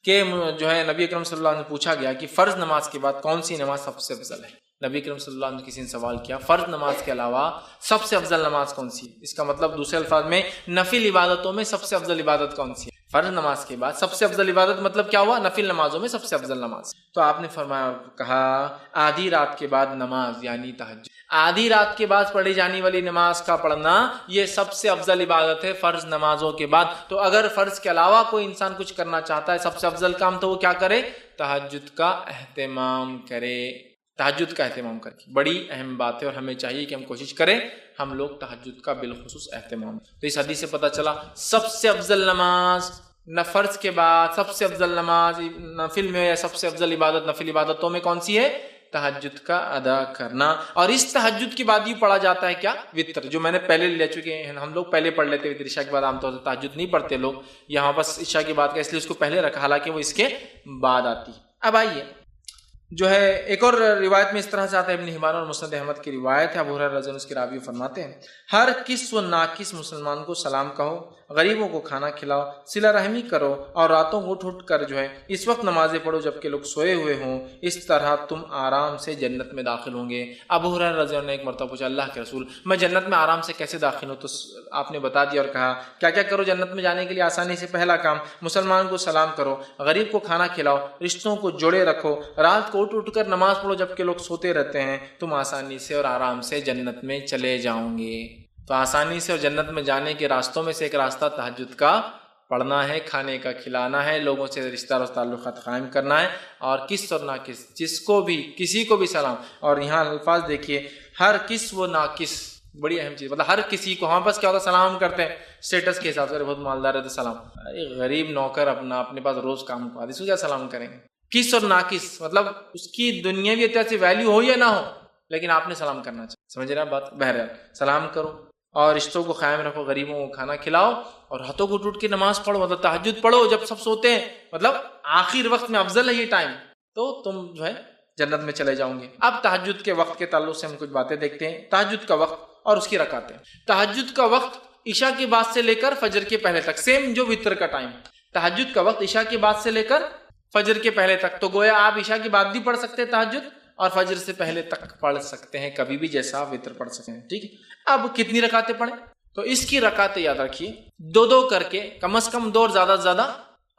کہ جو ہے نبی اکرم صلی اللہ علیہ وسلم سے پوچھا گیا کہ فرض نماز کے بعد کون سی نماز سب سے افضل ہے؟ نبی اکرم صلی اللہ علیہ وسلم نے کسی نے سوال کیا فرض نماز کے علاوہ سب سے افضل نماز کون سی ہے؟ اس کا مطلب دوسرے الفاظ میں نفل عبادتوں میں سب سے افضل عبادت کون سی ہے؟ فرض نماز کے بعد سب سے افضل عبادت مطلب کیا ہوا؟ نفل نمازوں میں سب سے افضل نماز۔ تو آپ نے فرمایا کہا آدھی رات کے بعد نماز یعنی تہجد، آدھی رات کے بعد پڑھی جانے والی نماز کا پڑھنا یہ سب سے افضل عبادت ہے فرض نمازوں کے بعد۔ تو اگر فرض کے علاوہ کوئی انسان کچھ کرنا چاہتا ہے سب سے افضل کام تو وہ کیا کرے؟ تہجد کا اہتمام کرے، تہجد کا اہتمام کرے، بڑی اہم بات ہے اور ہمیں چاہیے کہ ہم کوشش کریں ہم لوگ تہجد کا بالخصوص اہتمام۔ تو اس حدیث سے پتہ چلا سب سے افضل نماز نہ فرض کے بعد سب سے افضل نماز نفل میں یا سب سے افضل عبادت نفل عبادتوں میں کون سی ہے؟ تہجد کا ادا کرنا۔ اور اس تہجد کے بعد یہ پڑھا جاتا ہے کیا؟ وطر، جو میں نے پہلے لے چکے ہیں، ہم لوگ پہلے پڑھ لیتے وطر عشاء کے بعد، عام طور سے تہجد نہیں پڑھتے لوگ، یہاں بس عشاء کی بات کا اس لیے اس کو پہلے رکھا حالانکہ وہ اس کے بعد آتی۔ اب آئیے جو ہے ایک اور روایت میں اس طرح سے آتا ہے، ابن حبان اور مسند احمد کی روایت ہے، ابو ہریرہ رضی اللہ عنہ اس کے راوی فرماتے ہیں ہر کس و ناقص مسلمان کو سلام کہو، غریبوں کو کھانا کھلاؤ، صلہ رحمی کرو اور راتوں کو اٹھ کر جو ہے اس وقت نمازیں پڑھو جبکہ لوگ سوئے ہوئے ہوں، اس طرح تم آرام سے جنت میں داخل ہوں گے۔ ابو ہریرہ رضی اللہ عنہ نے ایک مرتبہ پوچھا اللہ کے رسول میں جنت میں آرام سے کیسے داخل ہوں؟ تو آپ نے بتا دیا اور کہا کیا کیا کرو جنت میں جانے کے لیے آسانی سے۔ پہلا کام مسلمان کو سلام کرو، غریب کو کھانا کھلاؤ، رشتوں کو جوڑے رکھو، رات کو اٹھ کر نماز پڑھو جبکہ لوگ سوتے رہتے ہیں، تم آسانی سے اور آرام سے جنت میں چلے جاؤں گے۔ تو آسانی سے اور جنت میں جانے کے راستوں میں سے ایک راستہ تہجد کا پڑھنا ہے، کھانے کا کھلانا ہے، لوگوں سے رشتہ اور تعلقات قائم کرنا ہے، اور کس اور ناقص جس کو بھی کسی کو بھی سلام۔ اور یہاں الفاظ دیکھیے، ہر کس و ناقص، بڑی اہم چیز، مطلب ہر کسی کو۔ ہاں بس کیا ہوتا ہے سلام کرتے ہیں اسٹیٹس کے حساب سے، بہت مالدار ہے تو سلام، غریب نوکر اپنے پاس روز کام کو اس کو کیا سلام کریں گے؟ کس اور ناقص مطلب اس کی دنیاوی اعتبار سے ویلیو ہو یا نہ ہو، لیکن آپ نے سلام کرنا چاہیے، سمجھ رہے ہیں بات؟ بہرحال سلام کرو اور رشتوں کو قائم رکھو، غریبوں کو کھانا کھلاؤ اور ہاتھوں کو ٹوٹ کے نماز پڑھو، مطلب تہجد پڑھو جب سب سوتے ہیں، مطلب آخر وقت میں افضل ہے یہ ٹائم، تو تم جو ہے جنت میں چلے جاؤں گے۔ اب تہجد کے وقت کے تعلق سے ہم کچھ باتیں دیکھتے ہیں۔ تہجد کا وقت اور اس کی رکعتیں۔ تہجد کا وقت عشاء کے بعد سے لے کر فجر کے پہلے تک، سیم جو وتر کا ٹائم۔ تہجد کا وقت عشاء کے بعد سے لے کر فجر کے پہلے تک، تو گویا آپ عشاء کے بعد بھی پڑھ سکتے ہیں تہجد اور فجر سے پہلے تک پڑھ سکتے ہیں، کبھی بھی جیسا آپ وتر پڑھ سکتے ہیں، ٹھیک ہے۔ اب کتنی رکعتیں پڑھیں؟ تو اس کی رکعتیں یاد رکھیے، دو کر کے، کم از کم 2 اور زیادہ سے زیادہ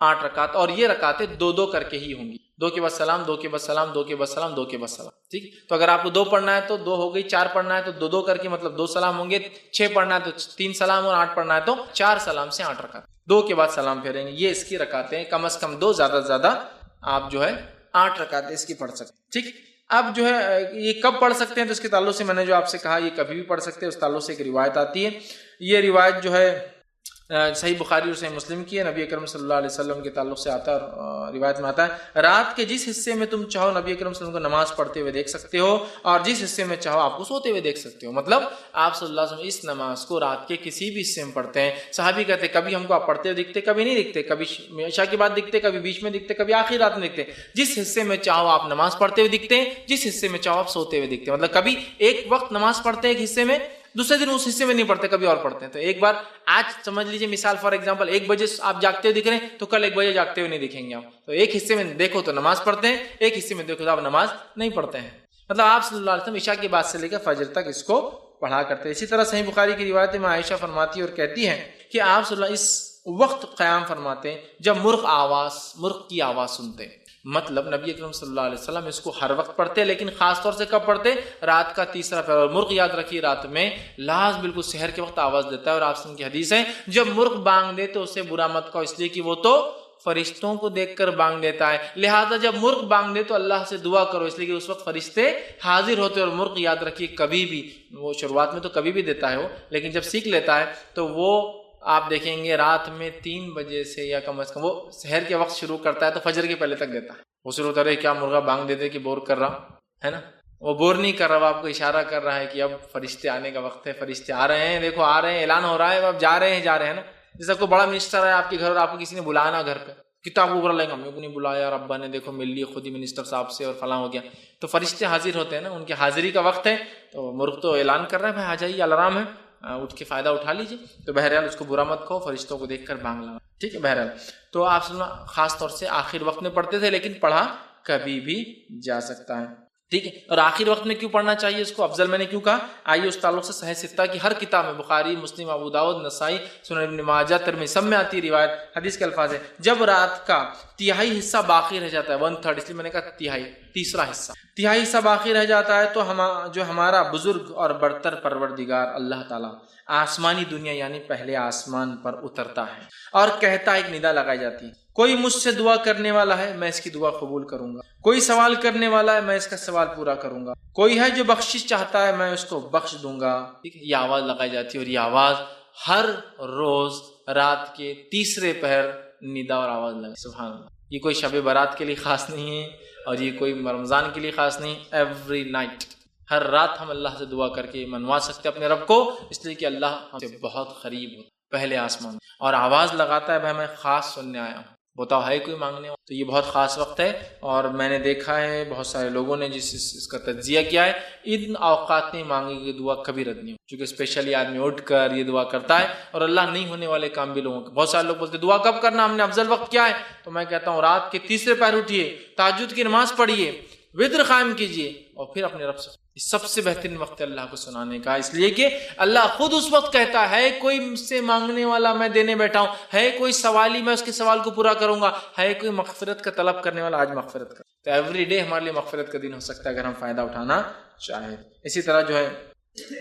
8 رکعت، اور یہ رکعتیں 2 کر کے ہی ہوں گی، 2 کے بعد سلام، 2 کے بعد سلام، 2 کے بعد سلام، 2 کے بعد سلام، ٹھیک۔ تو اگر آپ کو 2 پڑھنا ہے تو 2 ہو گئی، 4 پڑھنا ہے تو 2 کر کے مطلب 2 سلام ہوں گے، 6 پڑھنا ہے تو 3 سلام، اور 8 پڑھنا ہے تو 4 سلام سے 8 رکعت، 2 کے بعد سلام پھیریں گے۔ یہ اس کی رکعتیں، کم از کم 2، زیادہ سے زیادہ آپ جو ہے 8 رکعتیں اس کی پڑھ سکتے ہیں، ٹھیک۔ اب جو ہے یہ کب پڑھ سکتے ہیں؟ تو اس کے تعلق سے میں نے جو آپ سے کہا یہ کبھی بھی پڑھ سکتے ہیں، اس تعلق سے ایک روایت آتی ہے، یہ روایت جو ہے صحیح بخاری اور صحیح مسلم کی ہے، نبی اکرم صلی اللہ علیہ وسلم کے تعلق سے آتا ہے، اور روایت میں آتا ہے رات کے جس حصے میں تم چاہو نبی اکرم صلی اللہ علیہ وسلم کو نماز پڑھتے ہوئے دیکھ سکتے ہو، اور جس حصے میں چاہو آپ کو سوتے ہوئے دیکھ سکتے ہو۔ مطلب آپ صلی اللہ علیہ وسلم اس نماز کو رات کے کسی بھی حصے میں پڑھتے ہیں۔ صحابی کہتے ہیں کبھی ہم کو آپ پڑھتے ہوئے دکھتے، کبھی نہیں دکھتے، کبھی عشاء کے بعد دکھتے، کبھی بیچ میں دکھتے، کبھی آخری رات میں دکھتے۔ جس حصے میں چاہو آپ نماز پڑھتے ہوئے دکھتے ہیں، جس حصے میں چاہو آپ سوتے ہوئے دکھتے ہیں۔ مطلب کبھی ایک وقت نماز پڑھتے ہیں ایک حصے میں، دوسرے دن اس حصے میں نہیں پڑھتے، کبھی اور پڑھتے ہیں۔ تو ایک بار آج سمجھ لیجئے، مثال فار ایگزامپل 1 بجے آپ جاگتے ہوئے دکھ رہے ہیں تو کل 1 بجے جاگتے ہوئے نہیں دکھیں گے آپ۔ تو ایک حصے میں دیکھو تو نماز پڑھتے ہیں، ایک حصے میں دیکھو تو آپ نماز نہیں پڑھتے ہیں۔ مطلب آپ صلی اللہ علیہ وسلم عشاء کے بعد سے لے کر فجر تک اس کو پڑھا کرتے ہیں۔ اسی طرح صحیح بخاری کی روایت میں عائشہ فرماتی اور کہتی ہیں کہ آپ صلی اللہ اس وقت قیام فرماتے ہیں جب مرغ کی آواز سنتے ہیں۔ مطلب نبی اکرم صلی اللہ علیہ وسلم اس کو ہر وقت پڑھتے، لیکن خاص طور سے کب پڑھتے؟ رات کا تیسرا پہر۔ اور مرغ یاد رکھیے رات میں لاز بالکل سحر کے وقت آواز دیتا ہے، اور آپ کی حدیث ہے جب مرغ بانگ دے تو اسے برا مت کہو، اس لیے کہ وہ تو فرشتوں کو دیکھ کر بانگ دیتا ہے، لہٰذا جب مرغ بانگ دے تو اللہ سے دعا کرو، اس لیے کہ اس وقت فرشتے حاضر ہوتے۔ اور مرغ یاد رکھیے کبھی بھی، وہ شروعات میں تو کبھی بھی دیتا ہے وہ، لیکن جب سیکھ لیتا ہے تو وہ آپ دیکھیں گے رات میں 3 بجے سے یا کم از کم وہ سحر کے وقت شروع کرتا ہے تو فجر کے پہلے تک دیتا ہے۔ وہ شروع ہوتا ہے کیا مرغا بانگ دے دے کہ بور کر رہا ہے نا، وہ بور نہیں کر رہا، وہ آپ کو اشارہ کر رہا ہے کہ اب فرشتے آنے کا وقت ہے، فرشتے آ رہے ہیں، دیکھو آ رہے ہیں، اعلان ہو رہا ہے، اب جا رہے ہیں نا۔ جیسا کوئی بڑا منسٹر ہے آپ کے گھر اور آپ کو کسی نے بلایا نا گھر پہ، کتاب اوپر لیں گے، ہم کو نہیں بلایا، ربا نے دیکھو مل لی خود ہی منسٹر صاحب سے اور فلاں ہو گیا، تو فرشتے حاضر ہوتے ہیں نا، ان کی حاضری کا وقت ہے، تو مرغ تو اعلان کر رہا ہے بھائی آ جائیے، الارم ہے، اٹھ کے فائدہ اٹھا لیجیے۔ تو بہرحال اس کو برا مت کہو، فرشتوں کو دیکھ کر بانگ لگا، ٹھیک ہے۔ بہرحال تو آپ خاص طور سے آخر وقت میں پڑھتے تھے، لیکن پڑھا کبھی بھی جا سکتا ہے، ٹھیک ہے۔ اور آخر وقت میں کیوں پڑھنا چاہیے اس کو، افضل میں نے کیوں کہا؟ آئیے اس تعلق سے صحیح ستہ کی ہر کتاب میں، بخاری، مسلم، ابو داؤد، نسائی، سنن ابن ماجہ، ترمذی، سب میں آتی روایت، حدیث کے الفاظ ہے جب رات کا تہائی حصہ باقی رہ جاتا ہے، 1/3، اس لیے میں نے کہا تہائی، تیسرا حصہ، تہائی حصہ باقی رہ جاتا ہے تو جو ہمارا بزرگ اور برتر پروردگار اللہ تعالیٰ آسمانی دنیا یعنی پہلے آسمان پر اترتا ہے اور کہتا ہے، ایک ندا لگائی جاتی ہے، کوئی مجھ سے دعا کرنے والا ہے میں اس کی دعا قبول کروں گا، کوئی سوال کرنے والا ہے میں اس کا سوال پورا کروں گا، کوئی ہے جو بخشش چاہتا ہے میں اس کو بخش دوں گا، ٹھیک ہے۔ یہ آواز لگائی جاتی ہے، اور یہ آواز ہر روز رات کے تیسرے پہر ندا اور آواز لگائی، سبحان اللہ۔ یہ کوئی شب برات کے لیے خاص نہیں ہے، اور یہ کوئی رمضان کے لیے خاص نہیں، ایوری نائٹ، ہر رات ہم اللہ سے دعا کر کے منوا سکتے اپنے رب کو، اس لیے کہ اللہ ہم سے بہت قریب ہو پہلے آسمان، اور آواز لگاتا ہے بھائی میں خاص سننے آیا ہوں، بتاؤ ہے کوئی مانگنے والا؟ تو یہ بہت خاص وقت ہے، اور میں نے دیکھا ہے بہت سارے لوگوں نے اس کا تجزیہ کیا ہے، ان اوقات میں مانگی گئی دعا کبھی رد نہیں ہو، کیونکہ اسپیشلی آدمی اٹھ کر یہ دعا کرتا ہے، اور اللہ نہیں ہونے والے کام بھی لوگوں کے، بہت سارے لوگ بولتے ہیں دعا کب کرنا، ہم نے افضل وقت کیا ہے؟ تو میں کہتا ہوں رات کے تیسرے پہر اٹھیے، تہجد کی نماز پڑھیے، وتر قائم کیجیے، اور پھر اپنے رب سے سب سے بہترین وقت ہے اللہ کو سنانے کا، اس لیے کہ اللہ خود اس وقت کہتا ہے کوئی مجھ سے مانگنے والا میں دینے بیٹھا ہوں، ہے کوئی سوالی میں اس کے سوال کو پورا کروں گا، ہے کوئی مغفرت کا طلب کرنے والا آج مغفرت کر، تو ایوری ڈے ہمارے لیے مغفرت کا دن ہو سکتا ہے اگر ہم فائدہ اٹھانا چاہیں۔ اسی طرح جو ہے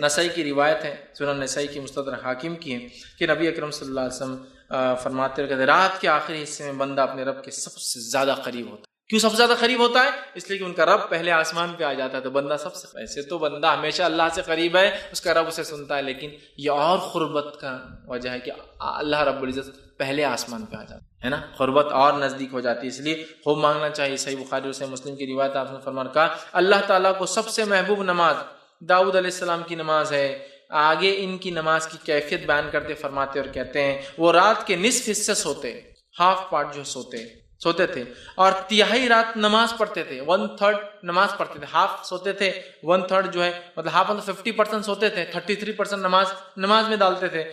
نسائی کی روایت ہے، سنن نسائی کی مستدرک حاکم کی ہے کہ نبی اکرم صلی اللہ علیہ وسلم فرماتے ہیں کہ رات کے آخری حصے میں بندہ اپنے رب کے سب سے زیادہ قریب ہوتا ہے۔ کیوں سب سے زیادہ قریب ہوتا ہے؟ اس لیے کہ ان کا رب پہلے آسمان پہ آ جاتا ہے، تو بندہ سب سے، ایسے تو بندہ ہمیشہ اللہ سے قریب ہے، اس کا رب اسے سنتا ہے، لیکن یہ اور قربت کا وجہ ہے کہ اللہ رب العزت پہلے آسمان پہ آ جاتا ہے نا، قربت اور نزدیک ہو جاتی ہے، اس لیے خوب مانگنا چاہیے۔ صحیح بخاری اور صحیح مسلم کی روایت آپ نے فرمان کہا اللہ تعالیٰ کو سب سے محبوب نماز داؤد علیہ السلام کی نماز ہے۔ آگے ان کی نماز کی کیفیت بیان کرتے فرماتے اور کہتے ہیں وہ رات کے نصف حصے سوتے، ہاف پارٹ جو سوتے تھے، اور تہائی رات نماز پڑھتے تھے، 1/3 نماز پڑھتے تھے، ہاف سوتے تھے، 1/3 جو ہے مطلب ہاف 50% سوتے تھے، 33% نماز میں ڈالتے تھے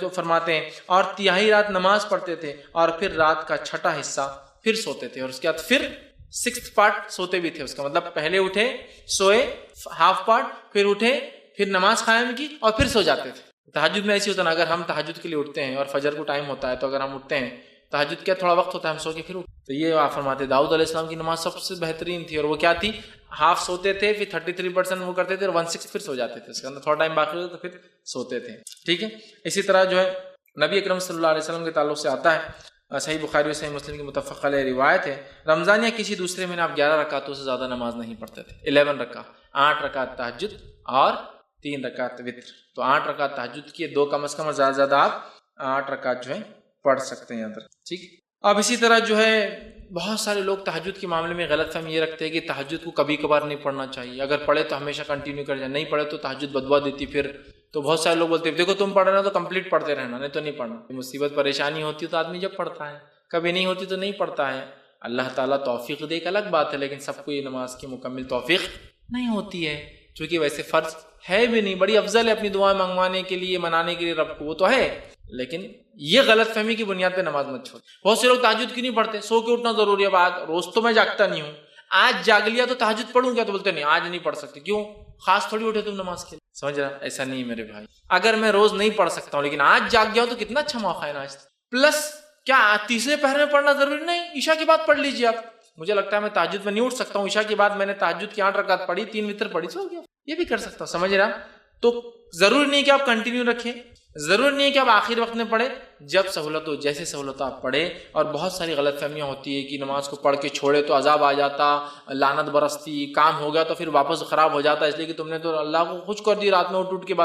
جو فرماتے ہیں، اور تہائی رات نماز پڑھتے تھے، اور پھر رات کا چھٹا حصہ پھر سوتے تھے، اور اس کے بعد پھر 6th پارٹ سوتے بھی تھے۔ اس کا مطلب پہلے اٹھے سوئے ہاف پارٹ، پھر اٹھے پھر نماز قائم کی اور پھر سو جاتے تھے۔ تہجد میں ایسی ہوتا ہے نا، اگر ہم تہجد کے لیے اٹھتے ہیں اور فجر کو ٹائم ہوتا ہے، تو اگر ہم اٹھتے ہیں تہجد کیا تھوڑا وقت ہوتا ہے، ہم سو کے پھر اٹھتے، تو یہ آپ فرماتے داؤد علیہ السلام کی نماز سب سے بہترین تھی، اور وہ کیا تھی؟ ہاف سوتے تھے، پھر 33% وہ کرتے تھے، اور 1/6 پھر سو جاتے تھے، اس کے اندر تھوڑا ٹائم باقی ہوتا تو پھر سوتے تھے، ٹھیک ہے۔ اسی طرح جو ہے نبی اکرم صلی اللہ علیہ وسلم کے تعلق سے آتا ہے، صحیح بخاری اور صحیح مسلم کی متفق علیہ روایت ہے، رمضان یا کسی دوسرے مہینے آپ 11 رکعتوں سے زیادہ نماز نہیں پڑھتے تھے، 11 رکعت، 8 رکعت تہجد اور 3 رکعت وتر، تو 8 رکعت تہجد کی، 2 کم از کم، اور زیادہ سے زیادہ آپ 8 رکعت جو ہے پڑھ سکتے ہیں اندر، ٹھیک۔ اب اسی طرح جو ہے بہت سارے لوگ تہجد کے معاملے میں غلط فہمی یہ رکھتے ہیں کہ تہجد کو کبھی کبھار نہیں پڑھنا چاہیے، اگر پڑھے تو ہمیشہ کنٹینیو کر جائے، نہیں پڑھے تو تہجد بدوا دیتی، پھر تو بہت سارے لوگ بولتے ہیں دیکھو تم پڑھ رہے ہو تو کمپلیٹ پڑھتے رہنا، نہیں تو نہیں پڑھنا۔ مصیبت پریشانی ہوتی ہے تو آدمی جب پڑھتا ہے، کبھی نہیں ہوتی تو نہیں پڑھتا ہے۔ اللہ تعالیٰ توفیق دے ایک الگ بات ہے، لیکن سب کو یہ نماز کی مکمل توفیق نہیں ہوتی ہے، چونکہ ویسے فرض ہے بھی نہیں، بڑی افضل ہے اپنی دعائیں منگوانے کے لیے، منانے کے لیے رب کو، وہ تو ہے، لیکن یہ غلط فہمی کی بنیاد پہ نماز مت چھوڑ۔ بہت سے لوگ تہجد کیوں نہیں پڑھتے؟ سو کے اٹھنا ضروری ہے، اب روز تو میں جاگتا نہیں ہوں، آج جاگ لیا تو تہجد پڑھوں گا، تو بولتے نہیں آج نہیں پڑھ سکتے، کیوں؟ خاص تھوڑی اٹھے تم نماز کے لیے، سمجھ رہا؟ ایسا نہیں ہے میرے بھائی، اگر میں روز نہیں پڑھ سکتا ہوں لیکن آج جاگ گیا ہوں تو کتنا اچھا موقع ہے نا آج، پلس کیا تیسرے پہر میں پڑھنا ضروری نہیں، عشاء کے بعد پڑھ لیجیے آپ۔ مجھے لگتا ہے میں تہجد میں نہیں اٹھ سکتا ہوں، عشاء کے بعد میں نے تہجد کی 8 رکعت پڑھی، 3 وتر پڑھی، سو گیا، یہ بھی کر سکتا ہوں، سمجھ رہا؟ تو ضروری نہیں کہ آپ کنٹینیو رکھیں، ضروری نہیں ہے کہ آپ آخر وقت میں پڑھیں، جب سہولت ہو، جیسے سہولت آپ پڑھیں۔ اور بہت ساری غلط فہمیاں ہوتی ہے کہ نماز کو پڑھ کے چھوڑے تو عذاب آ جاتا، لعنت برستی، کام ہو گیا تو پھر واپس خراب ہو جاتا، اس لیے کہ تم نے تو اللہ کو خوش کر دی رات میں اٹھ کے بعد